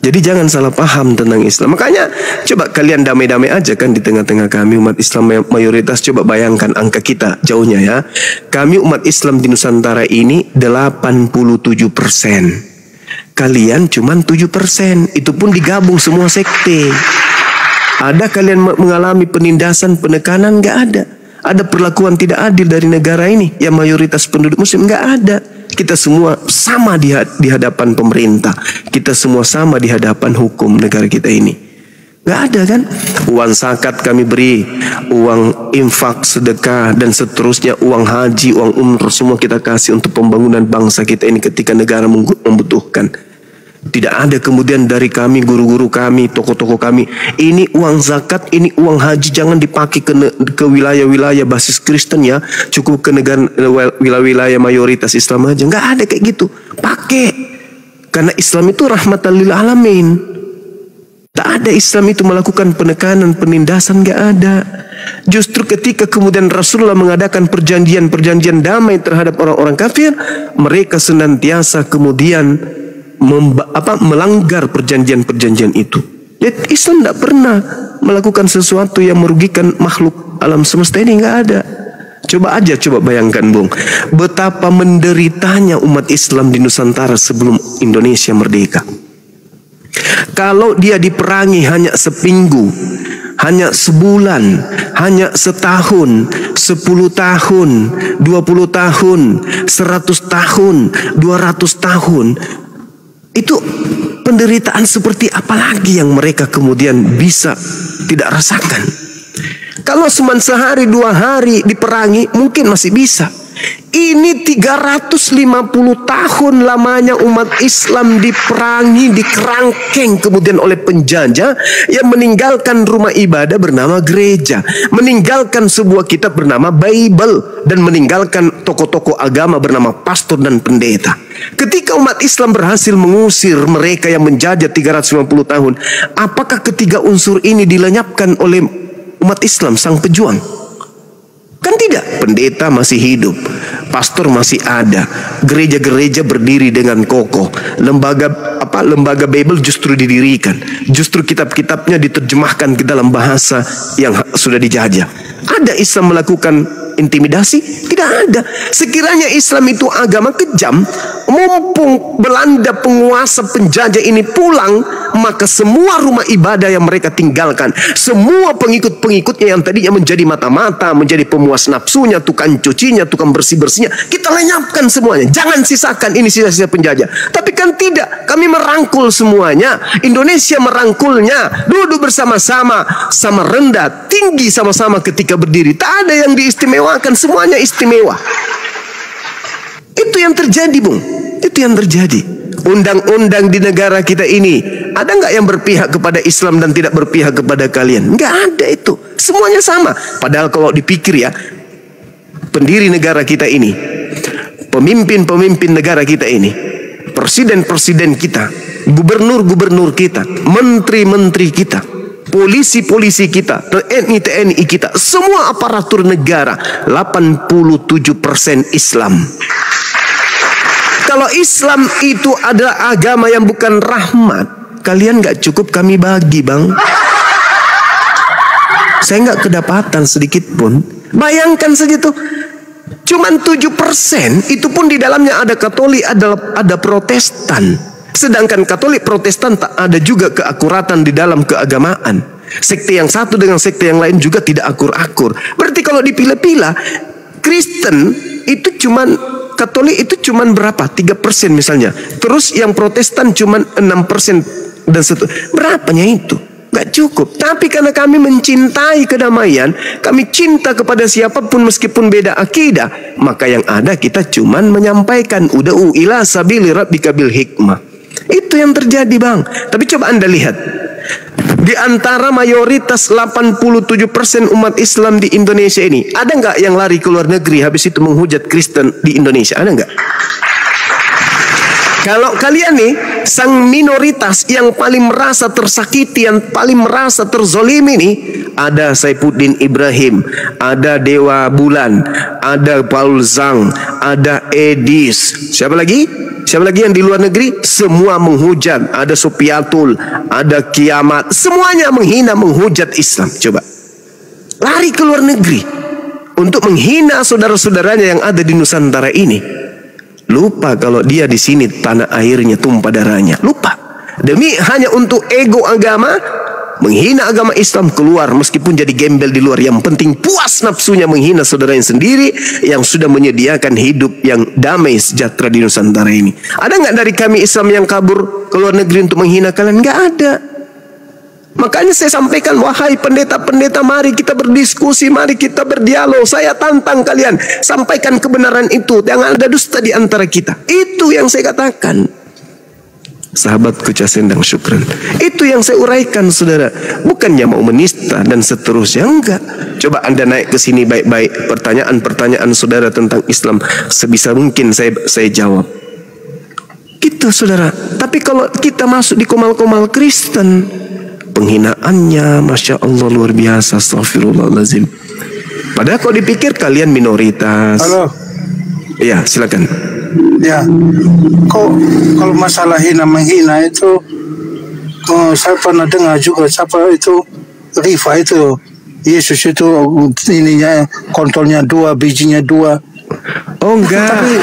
Jadi jangan salah paham tentang Islam. Makanya coba kalian damai-damai aja kan di tengah-tengah kami umat Islam mayoritas. Coba bayangkan angka kita jauhnya ya. Kami umat Islam di Nusantara ini 87%. Kalian cuma 7%. Itu pun digabung semua sekte. Ada kalian mengalami penindasan, penekanan? Nggak ada. Ada perlakuan tidak adil dari negara ini yang mayoritas penduduk muslim? Nggak ada. Kita semua sama di hadapan pemerintah. Kita semua sama di hadapan hukum negara kita ini. Nggak ada kan? Uang zakat kami beri, uang infak, sedekah, dan seterusnya, uang haji, uang umroh, semua kita kasih untuk pembangunan bangsa kita ini ketika negara membutuhkan. Tidak ada kemudian dari kami, guru-guru kami, tokoh-tokoh kami, ini uang zakat, ini uang haji jangan dipakai ke wilayah-wilayah basis Kristen ya, cukup ke negara wilayah-wilayah mayoritas Islam aja. Nggak ada kayak gitu. Pakai, karena Islam itu rahmatan lil alamin. Tak ada Islam itu melakukan penekanan, penindasan, nggak ada. Justru ketika kemudian Rasulullah mengadakan perjanjian-perjanjian damai terhadap orang-orang kafir, mereka senantiasa kemudian melanggar perjanjian-perjanjian itu. Jadi Islam tidak pernah melakukan sesuatu yang merugikan makhluk alam semesta ini, nggak ada. Coba bayangkan Bung, betapa menderitanya umat Islam di Nusantara sebelum Indonesia merdeka. Kalau dia diperangi hanya seminggu, hanya sebulan, hanya setahun, 10 tahun, 20 tahun, 100 tahun, 200 tahun, itu penderitaan seperti apa lagi yang mereka kemudian bisa tidak rasakan? Kalau cuma sehari 2 hari diperangi mungkin masih bisa. Ini 350 tahun lamanya umat Islam diperangi, dikerangkeng kemudian oleh penjajah yang meninggalkan rumah ibadah bernama gereja, meninggalkan sebuah kitab bernama Bible, dan meninggalkan tokoh-tokoh agama bernama pastor dan pendeta. Ketika umat Islam berhasil mengusir mereka yang menjajah 350 tahun, apakah ketiga unsur ini dilenyapkan oleh umat Islam sang pejuang? Kan tidak. Pendeta masih hidup, pastor masih ada, gereja-gereja berdiri dengan kokoh, lembaga Bible justru didirikan, justru kitab-kitabnya diterjemahkan ke dalam bahasa yang sudah dijajah. Ada Islam melakukan intimidasi? Tidak ada. Sekiranya Islam itu agama kejam, mumpung Belanda penguasa penjajah ini pulang, maka semua rumah ibadah yang mereka tinggalkan, semua pengikut-pengikutnya yang tadinya menjadi mata-mata, menjadi pemuas nafsunya, tukang cucinya, tukang bersih-bersihnya, kita lenyapkan semuanya. Jangan sisakan, ini sisa-sisa penjajah. Tapi kan tidak, kami merangkul semuanya. Indonesia merangkulnya, duduk bersama-sama, sama rendah, tinggi sama-sama ketika berdiri. Tak ada yang diistimewakan, semuanya istimewa. Itu yang terjadi, Bung. Itu yang terjadi. Undang-undang di negara kita ini, ada nggak yang berpihak kepada Islam dan tidak berpihak kepada kalian? Nggak ada itu. Semuanya sama. Padahal kalau dipikir ya, pendiri negara kita ini, pemimpin-pemimpin negara kita ini, presiden-presiden kita, gubernur-gubernur kita, menteri-menteri kita, polisi-polisi kita, TNI kita, semua aparatur negara 87% Islam. Kalau Islam itu adalah agama yang bukan rahmat, kalian gak cukup kami bagi, bang. Saya gak kedapatan sedikit pun. Bayangkan saja tuh, cuman 7%, itu pun di dalamnya ada Katolik, ada Protestan. Sedangkan Katolik Protestan tak ada juga keakuratan di dalam keagamaan. Sekte yang satu dengan sekte yang lain juga tidak akur-akur. Berarti kalau dipilah-pilah, Kristen itu cuman, Katolik itu cuman berapa? 3% misalnya. Terus yang Protestan cuman 6% dan berapanya itu? Gak cukup. Tapi karena kami mencintai kedamaian, kami cinta kepada siapapun meskipun beda akidah, maka yang ada kita cuman menyampaikan ud'u ila sabili rabbika bil hikmah. Itu yang terjadi, bang. Tapi coba Anda lihat, di antara mayoritas 87% umat Islam di Indonesia ini, ada nggak yang lari ke luar negeri habis itu menghujat Kristen di Indonesia? Ada nggak? Kalau kalian nih, sang minoritas yang paling merasa tersakiti, yang paling merasa terzolimi nih, ada Saifuddin Ibrahim, ada Dewa Bulan, ada Paul Zhang, ada Edis, siapa lagi? Siapa lagi yang di luar negeri? Semua menghujat. Ada Supiatul, ada Kiamat, semuanya menghina, menghujat Islam. Coba lari ke luar negeri untuk menghina saudara-saudaranya yang ada di Nusantara ini. Lupa kalau dia di sini tanah airnya tumpah darahnya. Lupa. Demi hanya untuk ego agama, menghina agama Islam, keluar meskipun jadi gembel di luar. Yang penting puas nafsunya menghina saudaranya sendiri yang sudah menyediakan hidup yang damai sejahtera di Nusantara ini. Ada nggak dari kami Islam yang kabur ke luar negeri untuk menghina kalian? Nggak ada. Makanya saya sampaikan, wahai pendeta-pendeta, mari kita berdiskusi, mari kita berdialog. Saya tantang kalian, sampaikan kebenaran itu, jangan ada dusta di antara kita. Itu yang saya katakan. Sahabatku Casendang Syukran, itu yang saya uraikan, saudara. Bukannya mau menista dan seterusnya, enggak. Coba Anda naik ke sini baik-baik, pertanyaan-pertanyaan saudara tentang Islam sebisa mungkin saya jawab. Gitu, saudara. Tapi kalau kita masuk di komal-komal Kristen, penghinaannya, Masya Allah, luar biasa. Astagfirullahaladzim. Padahal kalau dipikir kalian minoritas. Halo. Iya, silakan. Ya, kok kalau masalah hina menghina itu, saya pernah dengar juga siapa itu, Rifa itu, Yesus itu ininya kontrolnya 2, bijinya 2. Oh enggak. Tapi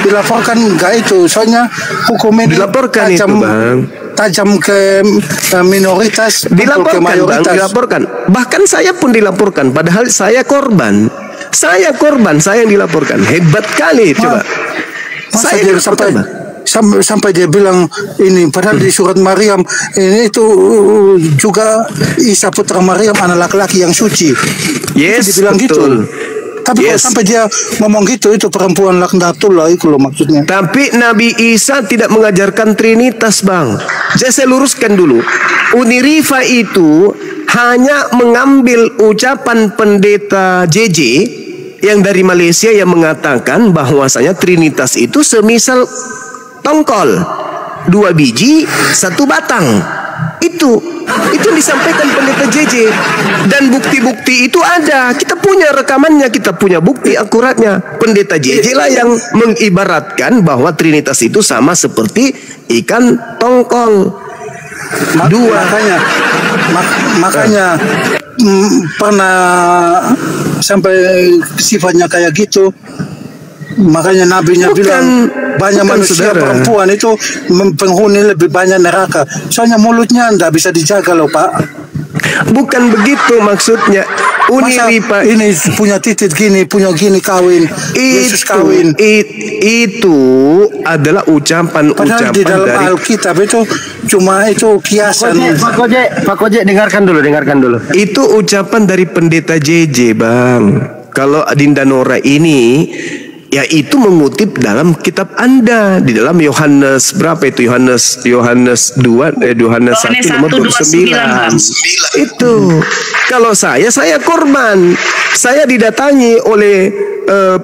dilaporkan enggak itu, soalnya hukum ini dilaporkan tajam, itu, Bang. Tajam ke minoritas, dilaporkan, ke mayoritas. Bang, dilaporkan. Bahkan saya pun dilaporkan, padahal saya korban. Saya yang dilaporkan. Hebat kali, coba. Saya dia sampai dia bilang ini, padahal di surat Maryam ini itu juga Isa putra Maryam anak laki-laki yang suci. Yes, itu dibilang betul. Gitu. Tapi kalau sampai dia ngomong gitu, itu perempuan laknatullah itu loh maksudnya. Tapi Nabi Isa tidak mengajarkan Trinitas, Bang. Jadi saya luruskan dulu. Unirifa itu hanya mengambil ucapan pendeta JJ yang dari Malaysia yang mengatakan bahwasanya Trinitas itu semisal tongkol, 2 biji 1 batang. Itu disampaikan pendeta JJ, dan bukti-bukti itu ada. Kita punya rekamannya, kita punya bukti akuratnya. Pendeta JJ lah yang mengibaratkan bahwa Trinitas itu sama seperti ikan tongkol. Makanya pernah sampai sifatnya kayak gitu. Makanya nabinya bilang banyak manusia perempuan itu penghuni lebih banyak neraka. Soalnya mulutnya tidak bisa dijaga loh, Pak. Bukan begitu maksudnya. Uniripa ini punya titik gini, punya gini kawin, Yesus kawin. Itu adalah ucapan-ucapan di dalam dari Alkitab itu cuma itu kiasan. Pak Kojek, dengarkan dulu. Itu ucapan dari pendeta JJ, Bang. Kalau Adinda Nora ini Yaitu mengutip dalam kitab Anda di dalam Yohanes berapa itu? Yohanes 2 Yohanes 1 nomor 29. Itu. Kalau saya korban. Saya didatangi oleh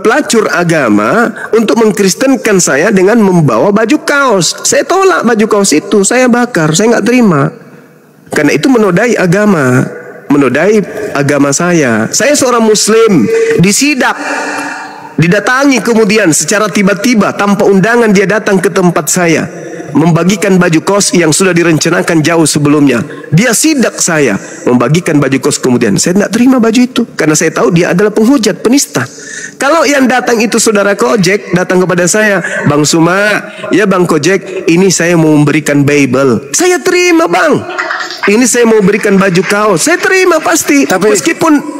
pelacur agama untuk mengkristenkan saya dengan membawa baju kaos. Saya tolak baju kaos itu, saya bakar, saya nggak terima. Karena itu menodai agama saya. Saya seorang muslim, disidak, didatangi kemudian secara tiba-tiba tanpa undangan dia datang ke tempat saya, membagikan baju kaos yang sudah direncanakan jauh sebelumnya. Dia sidak saya, membagikan baju kaos kemudian. Saya tidak terima baju itu karena saya tahu dia adalah penghujat, penista. Kalau yang datang itu saudara Kojek, datang kepada saya, Bang Suma, ya Bang Kojek, ini saya mau memberikan Bible. Saya terima, Bang. Ini saya mau berikan baju kaos. Saya terima pasti. Tapi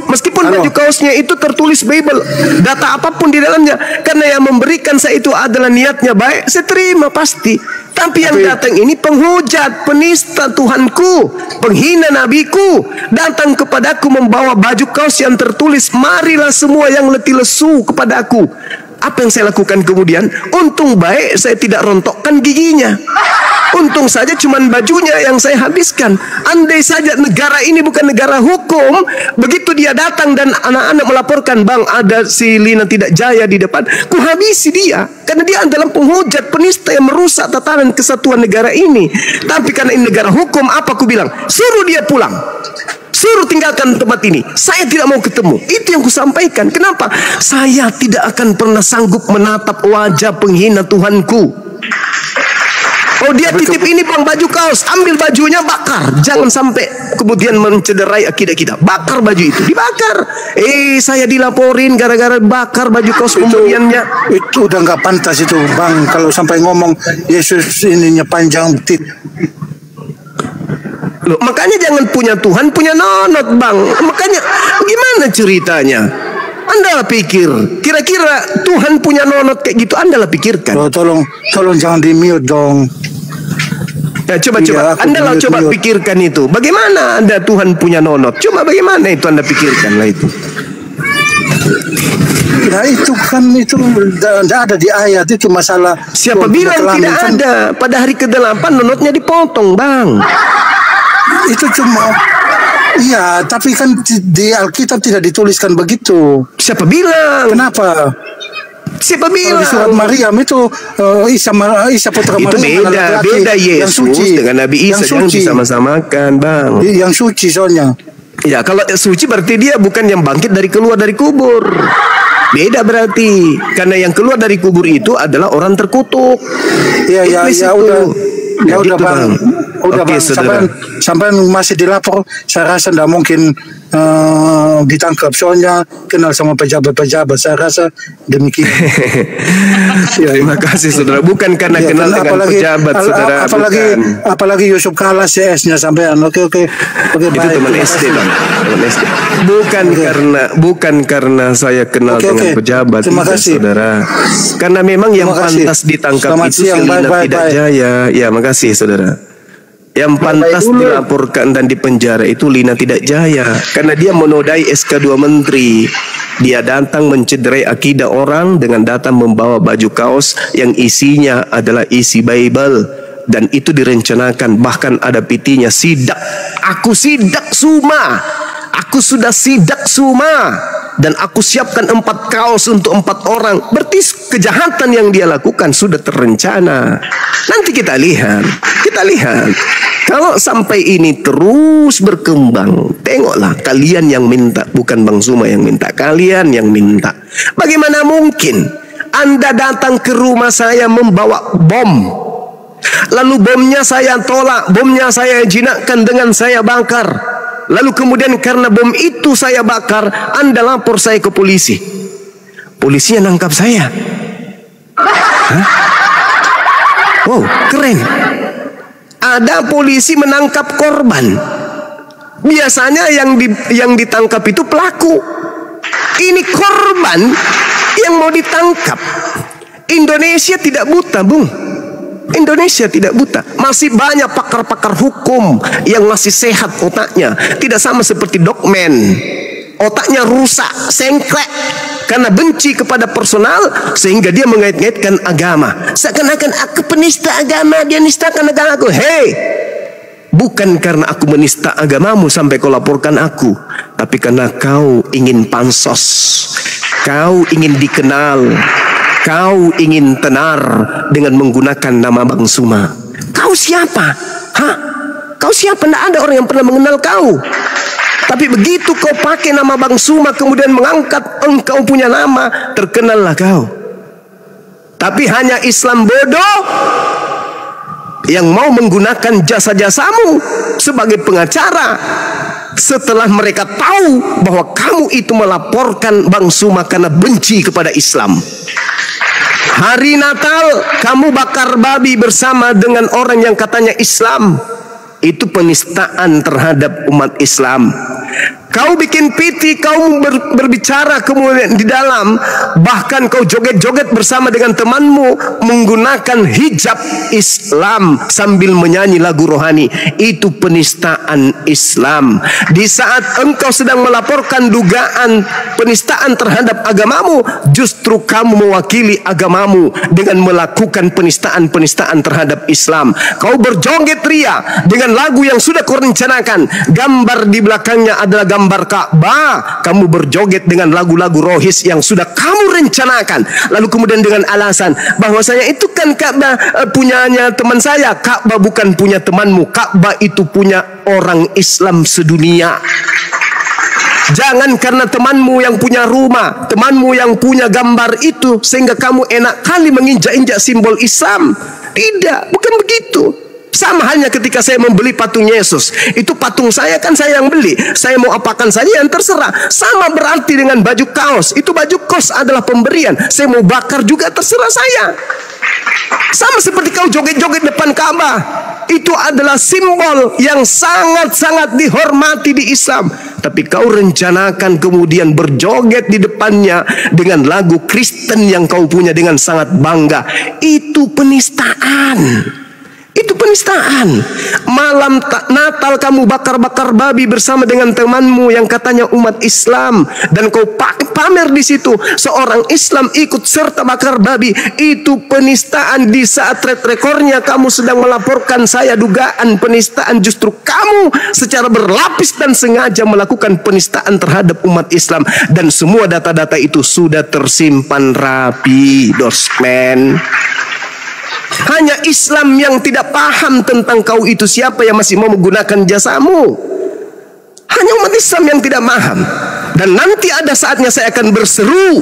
meskipun baju kaosnya itu tertulis Bible, data apapun di dalamnya, karena yang memberikan saya itu adalah niatnya baik, saya terima pasti. Tapi yang datang ini penghujat, penista Tuhanku, penghina nabiku, datang kepadaku membawa baju kaos yang tertulis, marilah semua yang letih lesu kepadaku. Apa yang saya lakukan kemudian? Untung baik saya tidak rontokkan giginya. Untung saja cuman bajunya yang saya habiskan. Andai saja negara ini bukan negara hukum, begitu dia datang dan anak-anak melaporkan, Bang, ada si Lina Tidak Jaya di depan, ku habisi dia. Karena dia adalah penghujat, penista yang merusak tatanan kesatuan negara ini. Tapi karena ini negara hukum, apa ku bilang? Suruh dia pulang. Suruh tinggalkan tempat ini. Saya tidak mau ketemu. Itu yang kusampaikan. Kenapa? Saya tidak akan pernah sanggup menatap wajah penghina Tuhanku. Oh, dia titip ini, Bang, baju kaos, ambil bajunya, bakar. Jangan sampai kemudian mencederai akidah kita. Bakar baju itu, dibakar. Saya dilaporin gara-gara bakar baju kaos pembeliannya. Itu udah nggak pantas itu, Bang. Kalau sampai ngomong Yesus ininya panjang. Loh, makanya jangan punya Tuhan, punya nonot, Bang. Makanya gimana ceritanya? Anda pikir kira-kira Tuhan punya nonot kayak gitu? Anda pikirkan. Oh, tolong jangan di-mute dong. Ya, coba. Anda coba pikirkan itu. Bagaimana Anda Tuhan punya nonot? Coba bagaimana itu Anda pikirkan lah itu. Ya itu kan itu tidak ada di ayat itu masalah. Siapa bilang tidak ada? Pada hari ke-8 nonotnya dipotong, Bang. Itu cuma, iya, tapi kan di Alkitab tidak dituliskan begitu. Siapa bilang? Kenapa? Siapa bilang? Di surat Maryam itu Isa putra Maryam. Itu beda Yesus dengan Nabi Isa, yang disama-samakan, Bang. Yang suci soalnya. Ya, kalau suci berarti dia bukan yang bangkit keluar dari kubur. Beda berarti. Karena yang keluar dari kubur itu adalah orang terkutuk. Ya udah. Ya udah, Bang. Udah, Oke, Bang. Sampai masih dilapor, saya rasa tidak mungkin ditangkap. Soalnya kenal sama pejabat-pejabat, saya rasa demikian. Terima kasih, saudara. Bukan karena kenal dengan pejabat, saudara. Apalagi Yusuf Kala CS-nya sampean. Oke. Itu teman SD, Bang. Teman SD. Bukan karena saya kenal dengan pejabat, terima kasih, saudara. Karena memang yang pantas ditangkap itu Lina Tidak Jaya. Ya, makasih, saudara. Yang pantas dilaporkan dan dipenjara itu Lina Tidak Jaya, karena dia menodai SK2 Menteri. Dia datang mencederai akidah orang dengan datang membawa baju kaos yang isinya adalah isi Bible, dan itu direncanakan, bahkan ada pitinya. Sidak, aku sidak Suma, aku sudah sidak Suma, dan aku siapkan 4 kaos untuk 4 orang. Berarti kejahatan yang dia lakukan sudah terencana. Nanti kita lihat. Kalau sampai ini terus berkembang, tengoklah, kalian yang minta, bukan Bang Suma yang minta, kalian yang minta. Bagaimana mungkin Anda datang ke rumah saya membawa bom, lalu bomnya saya tolak, bomnya saya jinakkan dengan saya bakar, lalu kemudian karena bom itu saya bakar, Anda lapor saya ke polisi. Polisinya nangkap saya. Hah? Wow, keren. Ada polisi menangkap korban. Biasanya yang ditangkap itu pelaku. Ini korban yang mau ditangkap. Indonesia tidak buta, Bung. Indonesia tidak buta. Masih banyak pakar-pakar hukum yang masih sehat otaknya. Tidak sama seperti Dogman. Otaknya rusak, sengklek. karena benci kepada personal, sehingga dia mengait-ngaitkan agama. Seakan-akan aku penista agama, dia nistakan agamaku. Hei, bukan karena aku menista agamamu sampai kau laporkan aku, tapi karena kau ingin pansos, kau ingin dikenal, kau ingin tenar dengan menggunakan nama Bang Suma. Kau siapa? Hah? Kau siapa? Tidak ada orang yang pernah mengenal kau. Tapi begitu kau pakai nama Bang Suma, kemudian mengangkat engkau punya nama, terkenallah kau. Tapi hanya Islam bodoh yang mau menggunakan jasa-jasamu sebagai pengacara, setelah mereka tahu bahwa kamu itu melaporkan Bang Suma karena benci kepada Islam. Hari Natal kamu bakar babi bersama dengan orang yang katanya Islam. Itu penistaan terhadap umat Islam. Kau bikin piti, kau berbicara kemudian di dalam, bahkan kau joget-joget bersama dengan temanmu menggunakan hijab Islam sambil menyanyi lagu rohani. Itu penistaan Islam. Di saat engkau sedang melaporkan dugaan penistaan terhadap agamamu, justru kamu mewakili agamamu dengan melakukan penistaan-penistaan terhadap Islam. Kau berjoget ria dengan lagu yang sudah kau rencanakan, gambar di belakangnya adalah gambar Ka'bah. Kamu berjoget dengan lagu-lagu rohis yang sudah kamu rencanakan, lalu kemudian dengan alasan bahwasanya itu kan Ka'bah punyanya teman saya. Ka'bah bukan punya temanmu, Ka'bah itu punya orang Islam sedunia. Jangan karena temanmu yang punya rumah, temanmu yang punya gambar itu, sehingga kamu enak kali menginjak-injak simbol Islam. Tidak, bukan begitu. Sama halnya ketika saya membeli patung Yesus. Itu patung saya, kan saya yang beli. Saya mau apakan saja yang terserah. Sama berarti dengan baju kaos. Itu baju kaos adalah pemberian. Saya mau bakar juga terserah saya. Sama seperti kau joget-joget depan Ka'bah. Itu adalah simbol yang sangat-sangat dihormati di Islam. Tapi kau rencanakan kemudian berjoget di depannya dengan lagu Kristen yang kau punya dengan sangat bangga. Itu penistaan. Itu penistaan. Malam Natal kamu bakar-bakar babi bersama dengan temanmu yang katanya umat Islam, dan kau pamer di situ seorang Islam ikut serta bakar babi. Itu penistaan. Di saat rekornya kamu sedang melaporkan saya dugaan penistaan, justru kamu secara berlapis dan sengaja melakukan penistaan terhadap umat Islam, dan semua data-data itu sudah tersimpan rapi, dosmen. Hanya Islam yang tidak paham tentang kau itu siapa yang masih mau menggunakan jasamu. Hanya umat Islam yang tidak paham. Dan nanti ada saatnya saya akan berseru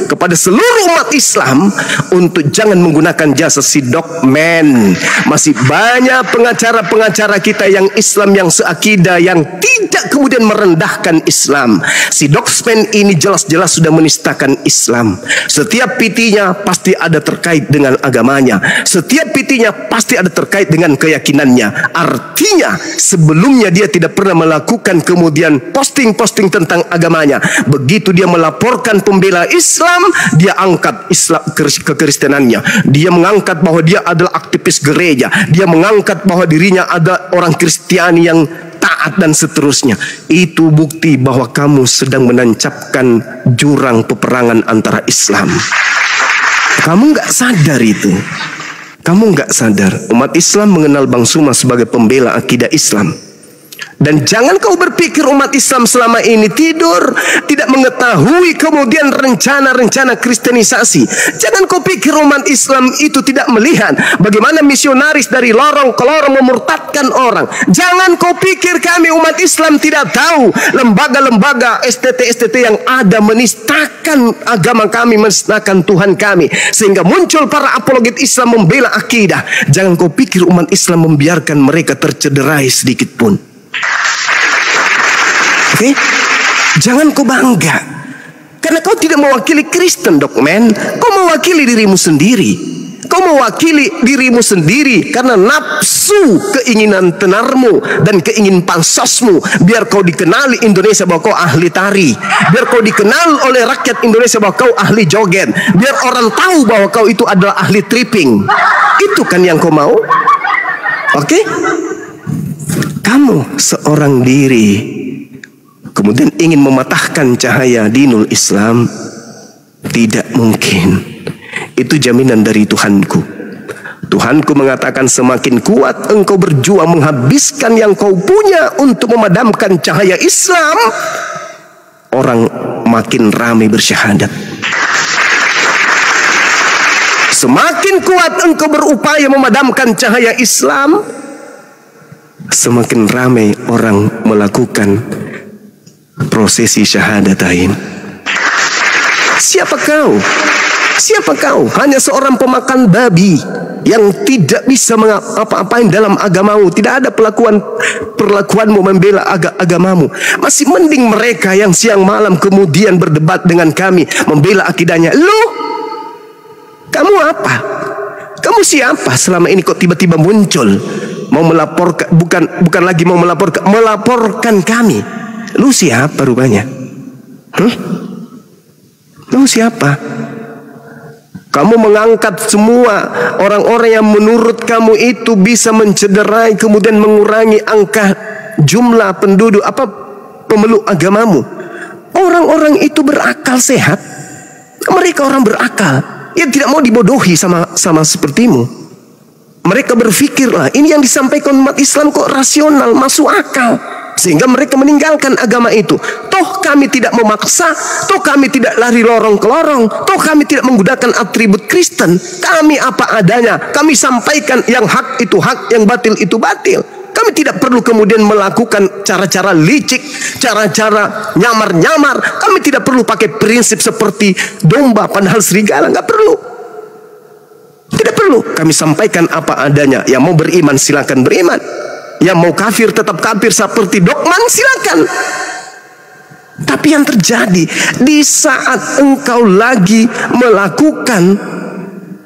kepada seluruh umat Islam untuk jangan menggunakan jasa si dokmen. Masih banyak pengacara-pengacara kita yang Islam, yang seakidah, yang tidak kemudian merendahkan Islam. Si dokmen ini jelas-jelas sudah menistakan Islam. Setiap pitinya pasti ada terkait dengan agamanya. Setiap pitinya pasti ada terkait dengan keyakinannya. Artinya sebelumnya dia tidak pernah melakukan kemudian posting-posting tentang agamanya. Begitu dia melaporkan pembela Islam, dia angkat Islam kekristenannya. Dia mengangkat bahwa dia adalah aktivis gereja. Dia mengangkat bahwa dirinya ada orang Kristiani yang taat dan seterusnya. Itu bukti bahwa kamu sedang menancapkan jurang peperangan antara Islam. Kamu nggak sadar itu. Kamu nggak sadar. Umat Islam mengenal Bang Suma sebagai pembela akidah Islam. Dan jangan kau berpikir umat Islam selama ini tidur, tidak mengetahui kemudian rencana-rencana kristenisasi. Jangan kau pikir umat Islam itu tidak melihat bagaimana misionaris dari lorong ke lorong memurtadkan orang. Jangan kau pikir kami umat Islam tidak tahu lembaga-lembaga STT-STT yang ada menistakan agama kami, menistakan Tuhan kami, sehingga muncul para apologet Islam membela akidah. Jangan kau pikir umat Islam membiarkan mereka tercederai sedikit pun. Oke? Jangan kau bangga karena kau tidak mewakili Kristen, dokmen. Kau mewakili dirimu sendiri. Kau mewakili dirimu sendiri karena nafsu, keinginan tenarmu dan keinginan pansosmu. Biar kau dikenali Indonesia bahwa kau ahli tari. Biar kau dikenal oleh rakyat Indonesia bahwa kau ahli joget. Biar orang tahu bahwa kau itu adalah ahli tripping. Itu kan yang kau mau? Oke? Kamu seorang diri kemudian ingin mematahkan cahaya dinul Islam, Tidak mungkin. Itu jaminan dari Tuhanku. Tuhanku mengatakan semakin kuat engkau berjuang menghabiskan yang kau punya untuk memadamkan cahaya Islam, orang makin ramai bersyahadat. Semakin kuat engkau berupaya memadamkan cahaya Islam, semakin ramai orang melakukan prosesi syahadatain. Siapa kau? Siapa kau? Hanya seorang pemakan babi yang tidak bisa apa-apain dalam agamamu. Tidak ada perlakuanmu membela agamamu. Masih mending mereka yang siang malam kemudian berdebat dengan kami membela akidahnya. Lu, kamu apa? Kamu siapa selama ini kok tiba-tiba muncul mau melaporkan, bukan lagi mau melaporkan kami. Lu siapa rupanya? Lu siapa? Kamu mengangkat semua orang-orang yang menurut kamu itu bisa mencederai kemudian mengurangi angka jumlah penduduk pemeluk agamamu. Orang-orang itu berakal sehat. Mereka orang berakal yang tidak mau dibodohi sama sepertimu. Mereka berpikirlah ini yang disampaikan umat Islam kok rasional, masuk akal, sehingga mereka meninggalkan agama itu. Toh kami tidak memaksa, toh kami tidak lari lorong ke lorong, toh kami tidak menggunakan atribut Kristen. Kami apa adanya, kami sampaikan yang hak itu hak, yang batil itu batil. Kami tidak perlu kemudian melakukan cara-cara licik, cara-cara nyamar-nyamar. Kami tidak perlu pakai prinsip seperti domba padahal serigala, nggak perlu. Tidak perlu. Kami sampaikan apa adanya. Yang mau beriman silakan beriman, yang mau kafir tetap kafir seperti Dokman silakan. Tapi yang terjadi di saat engkau lagi melakukan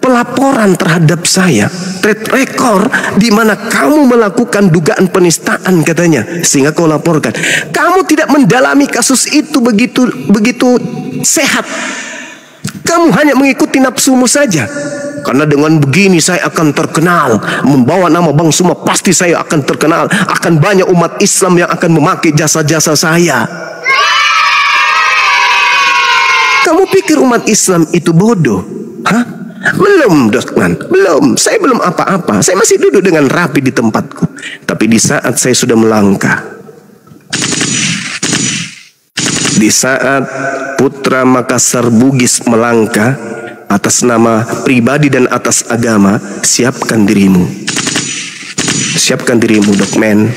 pelaporan terhadap saya, track record di mana kamu melakukan dugaan penistaan katanya, sehingga kau laporkan. Kamu tidak mendalami kasus itu begitu sehat. Kamu hanya mengikuti nafsumu saja. Karena dengan begini saya akan terkenal, membawa nama Bang Suma pasti saya akan terkenal, akan banyak umat Islam yang akan memakai jasa-jasa saya. Kamu pikir umat Islam itu bodoh? Hah? Belum, Dokman. Belum. Saya belum apa-apa. Saya masih duduk dengan rapi di tempatku. Tapi di saat saya sudah melangkah, di saat putra Makassar Bugis melangkah atas nama pribadi dan atas agama, siapkan dirimu. Siapkan dirimu, Dokman.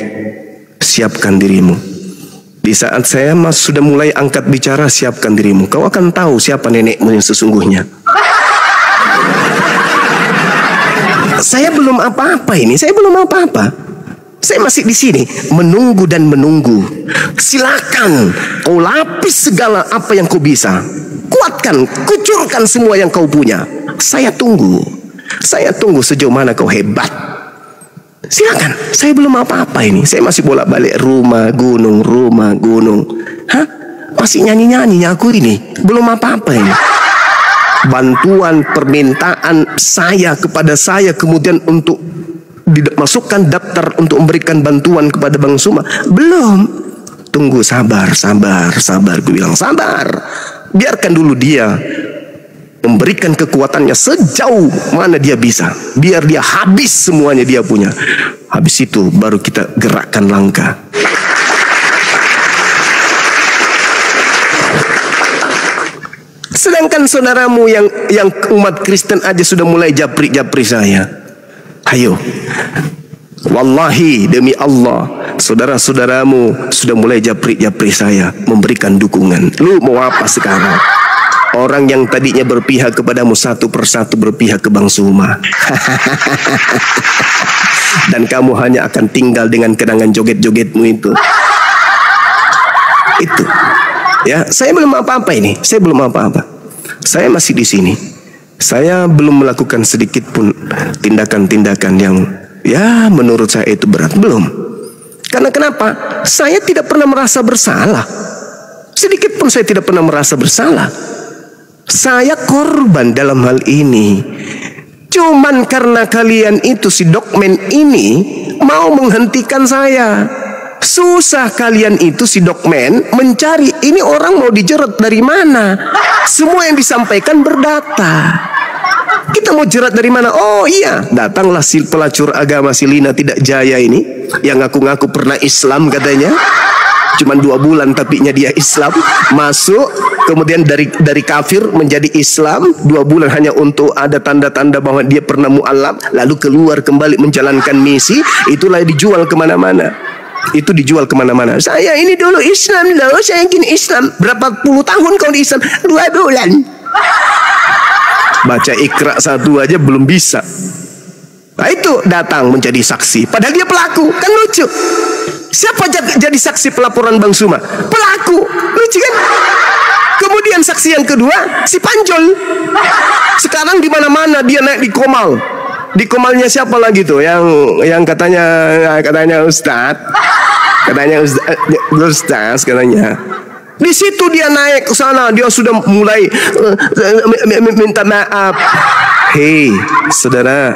Siapkan dirimu. Di saat saya sudah mulai angkat bicara, siapkan dirimu. Kau akan tahu siapa nenekmu yang sesungguhnya. Saya belum apa-apa ini. Saya belum apa-apa. Saya masih di sini menunggu dan menunggu. Silakan kau lapis segala apa yang kau bisa. Kuatkan, kucurkan semua yang kau punya. Saya tunggu. Saya tunggu sejauh mana kau hebat. Silakan, saya belum apa-apa ini. Saya masih bolak-balik rumah gunung. Hah? Masih nyanyi-nyanyi aku ini. Belum apa-apa ini. Bantuan permintaan saya kepada saya kemudian untuk dimasukkan daftar untuk memberikan bantuan kepada Bang Suma. Belum. Tunggu, sabar. Gue bilang sabar. Biarkan dulu dia memberikan kekuatannya sejauh mana dia bisa. Biar dia habis semuanya dia punya. Habis itu baru kita gerakkan langkah. Sedangkan saudaramu yang umat Kristen aja sudah mulai japri saya. Ayo. Wallahi demi Allah, saudara-saudaramu sudah mulai japri saya, memberikan dukungan. Lu mau apa sekarang? Orang yang tadinya berpihak kepadamu satu persatu berpihak ke Bang Suma. Dan kamu hanya akan tinggal dengan kenangan joget-jogetmu itu. Itu. Ya, saya belum apa-apa ini. Saya belum apa-apa. Saya masih di sini. Saya belum melakukan sedikit pun tindakan-tindakan yang ya menurut saya itu berat. Belum. Karena kenapa? Saya tidak pernah merasa bersalah. Sedikit pun saya tidak pernah merasa bersalah. Saya korban dalam hal ini. Cuman karena kalian itu si Dokman ini mau menghentikan saya, Susah kalian itu si dokmen mencari ini orang mau dijerat dari mana. Semua yang disampaikan berdata. Kita mau jerat dari mana? Oh iya, datanglah si pelacur agama si Lina Tidak Jaya ini, yang ngaku-ngaku pernah Islam katanya. Cuman 2 bulan tapinya dia Islam, masuk kemudian dari kafir menjadi Islam 2 bulan hanya untuk ada tanda-tanda bahwa dia pernah mu'alaf, lalu keluar kembali menjalankan misi. Itulah dijual kemana-mana. Itu dijual kemana-mana. Saya ini dulu Islam loh, saya ingin Islam. Berapa puluh tahun kau di Islam? 2 bulan. Baca Iqra 1 aja belum bisa. Nah itu datang menjadi saksi, padahal dia pelaku. Kan lucu. Siapa jadi saksi pelaporan Bang Suma? Pelaku. Lucu kan? Kemudian saksi yang kedua si Panjol. Sekarang di mana-mana dia naik di Komal. Di Komalnya siapa lagi tuh? Yang katanya Ustadz. Katanya Ustadz katanya. Di situ dia naik ke sana, dia sudah mulai minta maaf. Hei, saudara,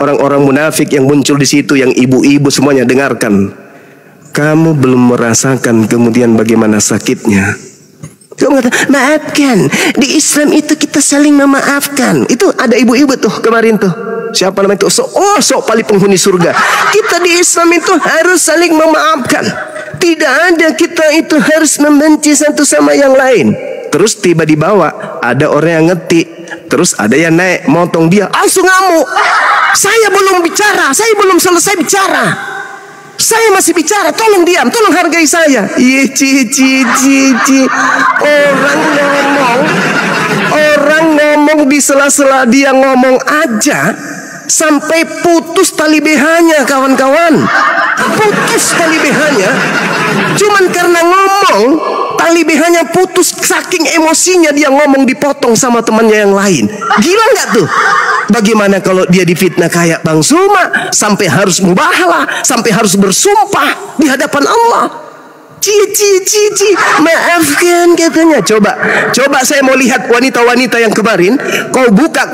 orang-orang munafik yang muncul di situ, yang ibu-ibu semuanya dengarkan. Kamu belum merasakan kemudian bagaimana sakitnya. Kamu kata, maafkan. Di Islam itu kita saling memaafkan. Itu ada ibu-ibu tuh kemarin tuh. Siapa namanya itu? Sok paling penghuni surga. Kita di Islam itu harus saling memaafkan. Tidak ada kita itu harus membenci satu sama yang lain. Terus tiba di bawah ada orang yang ngetik, terus ada yang naik motong dia, langsung ngamuk. Saya belum bicara, saya belum selesai bicara. Saya masih bicara, tolong diam, tolong hargai saya. Orang ngomong di sela-sela dia ngomong aja sampai putus tali BH-nya, kawan-kawan. Putus tali BH-nya. Cuman karena ngomong tali BH-nya putus, saking emosinya dia ngomong dipotong sama temannya yang lain. Gila nggak tuh? Bagaimana kalau dia difitnah kayak Bang Suma, sampai harus mubahalah, sampai harus bersumpah di hadapan Allah. Maafkan katanya. Coba saya mau lihat wanita-wanita yang kemarin. Kau buka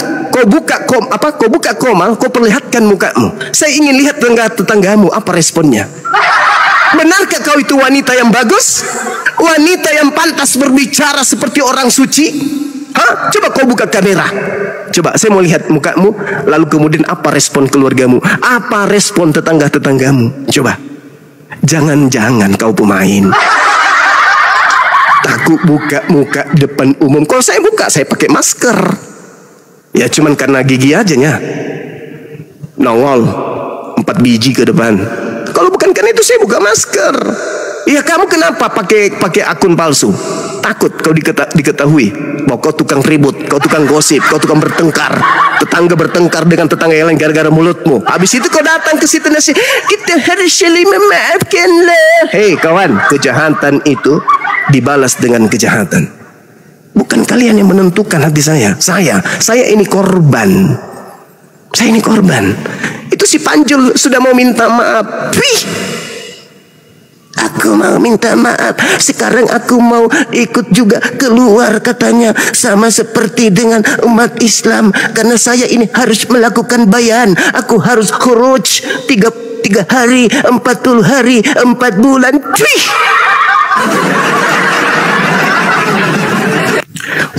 Komal, kau perlihatkan mukamu. Saya ingin lihat tetanggamu apa responnya. Benarkah kau itu wanita yang bagus? Wanita yang pantas berbicara seperti orang suci? Hah? Coba kau buka kamera. Coba saya mau lihat mukamu. Lalu kemudian apa respon keluargamu? Apa respon tetangga-tetanggamu? Coba. Jangan-jangan kau pemain. Takut buka muka depan umum. Kalau saya buka, saya pakai masker. Ya cuman karena gigi aja nya. Nongol 4 biji ke depan. Kalau bukan karena itu saya buka masker. Ya kamu kenapa pakai akun palsu? Takut kau diketahui bahwa kau tukang ribut, kau tukang gosip, kau tukang bertengkar. Tetangga bertengkar dengan tetangga yang lain gara-gara mulutmu. Habis itu kau datang ke situ nasi, kita harus saling memaafkan lah. Hei kawan, kejahatan itu dibalas dengan kejahatan. Bukan kalian yang menentukan hati saya. Saya ini korban. Saya ini korban. Itu si Panjul sudah mau minta maaf. Wih, aku mau minta maaf. Sekarang aku mau ikut juga keluar katanya. Sama seperti dengan umat Islam. Karena saya ini harus melakukan bayan. Aku harus khuruj 3 hari, 40 hari, 4 bulan. Wih.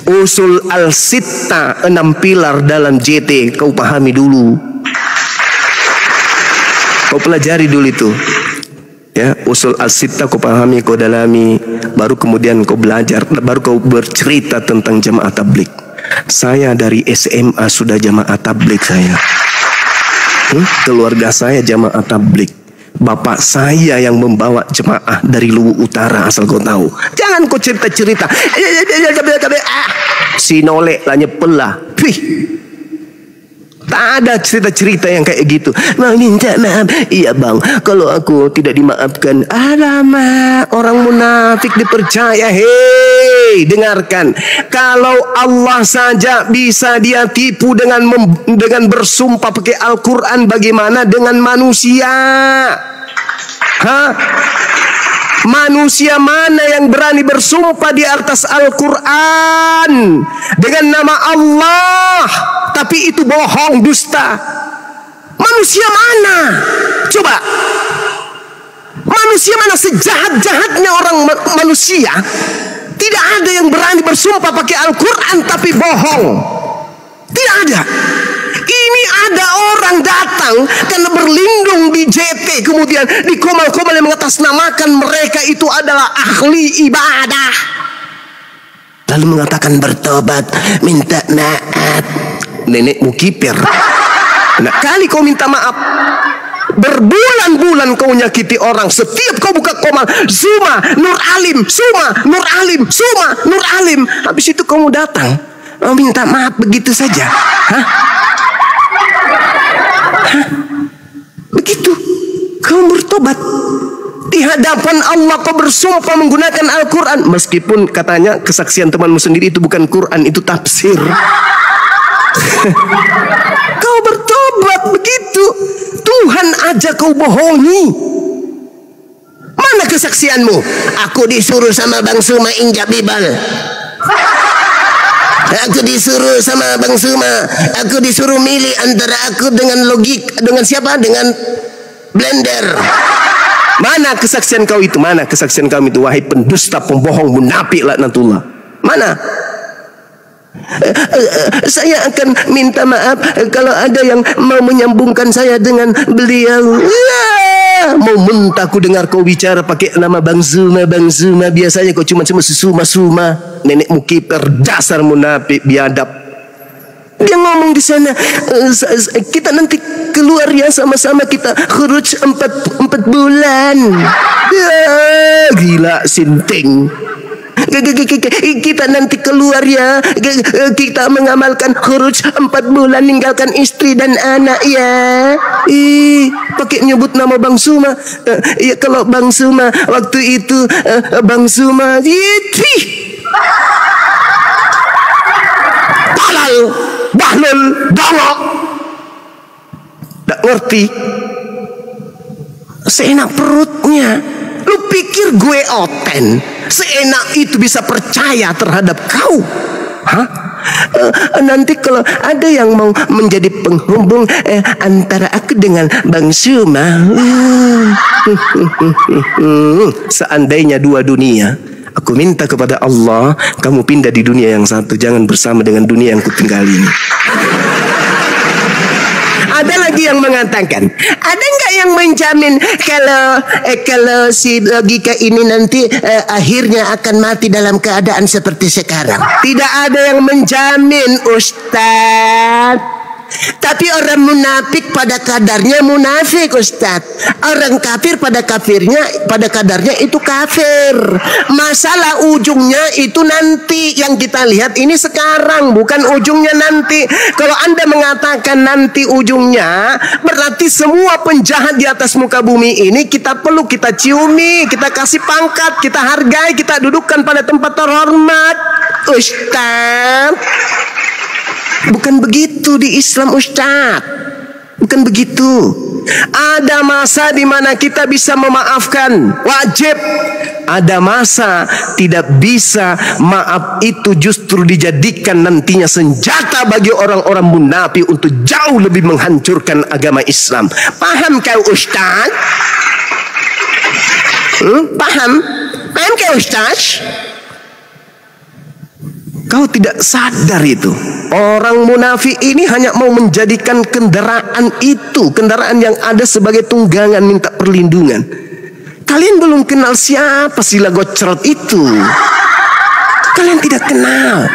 Usul al-sitta, 6 pilar dalam JT. Kau pahami dulu. Kau pelajari dulu itu. Ya, usul al-sitta kau pahami, kau dalami, baru kemudian kau belajar, baru kau bercerita tentang jamaah tabligh. Saya dari SMA sudah jamaah tabligh saya. Keluarga saya jamaah tabligh. Bapak saya yang membawa jemaah dari Luwu Utara, asal kau tahu. Jangan kau cerita-cerita. Si nolek lah nyepel lah. Tak ada cerita-cerita yang kayak gitu. Mau minta maaf. Iya bang, kalau aku tidak dimaafkan. Alamak, orang munafik dipercaya. Hei, dengarkan. Kalau Allah saja bisa dia tipu dengan bersumpah pakai Al-Quran, bagaimana dengan manusia? Hah? Manusia mana yang berani bersumpah di atas Al-Quran dengan nama Allah, tapi itu bohong, dusta? Manusia mana? Coba. Manusia mana sejahat-jahatnya orang manusia, tidak ada yang berani bersumpah pakai Al-Quran tapi bohong. Tidak ada. Ini ada orang datang karena berlindung di JT, kemudian di komal-komal yang mengatasnamakan mereka itu adalah ahli ibadah, lalu mengatakan bertobat, minta maaf. Nenekmu kiper. Nah, kali kau minta maaf, berbulan-bulan kau nyakiti orang. Setiap kau buka komal, Zuma, Nur Alim, Zuma, Nur Alim, Zuma, Nur Alim. Habis itu kamu datang, minta maaf begitu saja. Hah? Begitu kau bertobat di hadapan Allah, kau bersumpah menggunakan Al-Quran, meskipun katanya kesaksian temanmu sendiri itu bukan Quran, itu tafsir. Kau bertobat begitu, Tuhan aja kau bohongi. Mana kesaksianmu? Aku disuruh sama Bang Suma injak bibal. Aku disuruh sama Bang Suma, aku disuruh milih antara aku dengan logik, dengan siapa? Dengan blender. Mana kesaksian kau itu? Mana kesaksian kau itu? Wahai pendusta, pembohong, munafik, laknatullah. Mana? Saya akan minta maaf kalau ada yang mau menyambungkan saya dengan beliau. Mau muntah ku dengar kau bicara pakai nama Bang Zuma, Bang Zuma. Biasanya kau cuma suma-suma. Nenekmu kiper, dasar munafik biadab. Dia ngomong di sana, kita nanti keluar ya sama-sama, kita khuruj 4 bulan. Gila sinting. Kita nanti keluar ya, kita mengamalkan khuruj 4 bulan, ninggalkan istri dan anak ya. Pakai nyebut nama Bang Suma. Ya kalau Bang Suma waktu itu Bang Suma halal, bahlul, dongok, tak ngerti, seenak perutnya. Lu pikir gue oten seenak itu bisa percaya terhadap kau? Hah? Nanti kalau ada yang mau menjadi penghubung antara aku dengan Bang Suma, seandainya 2 dunia, aku minta kepada Allah, kamu pindah di dunia yang satu, jangan bersama dengan dunia yang kutinggal ini. Ada lagi yang mengatakan, ada nggak yang menjamin kalau si logika ini nanti akhirnya akan mati dalam keadaan seperti sekarang? Tidak ada yang menjamin, Ustaz. Tapi orang munafik pada kadarnya munafik, Ustaz. Orang kafir pada kadarnya itu kafir. Masalah ujungnya itu nanti. Yang kita lihat ini sekarang, bukan ujungnya nanti. Kalau Anda mengatakan nanti ujungnya, berarti semua penjahat di atas muka bumi ini kita peluk, kita ciumi, kita kasih pangkat, kita hargai, kita dudukkan pada tempat terhormat, Ustaz. Bukan begitu di Islam, Ustaz. Bukan begitu. Ada masa di mana kita bisa memaafkan, wajib. Ada masa tidak bisa. Maaf itu justru dijadikan nantinya senjata bagi orang-orang munafik untuk jauh lebih menghancurkan agama Islam. Paham kau, Ustaz? Paham? Paham kau, Ustaz? Kau tidak sadar itu. Orang munafik ini hanya mau menjadikan kendaraan itu, kendaraan yang ada sebagai tunggangan minta perlindungan. Kalian belum kenal siapa sila gocrot itu. Kalian tidak kenal.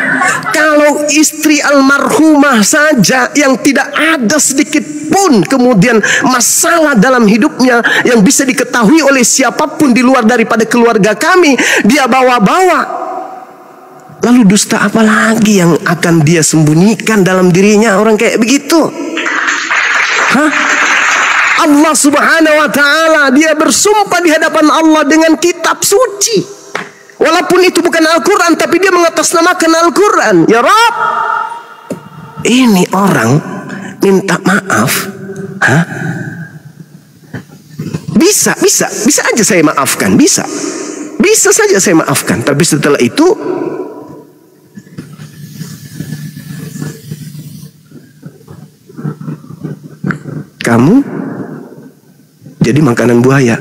Kalau istri almarhumah saja yang tidak ada sedikit pun kemudian masalah dalam hidupnya yang bisa diketahui oleh siapapun di luar daripada keluarga kami, dia bawa-bawa. Lalu dusta apa lagi yang akan dia sembunyikan dalam dirinya orang kayak begitu? Hah? Allah Subhanahu wa ta'ala, dia bersumpah di hadapan Allah dengan kitab suci. Walaupun itu bukan Al-Quran, tapi dia mengatasnamakan Al-Quran. Ya Rabb, ini orang minta maaf. Hah? Bisa aja saya maafkan, bisa saja saya maafkan. Tapi setelah itu kamu jadi makanan buaya.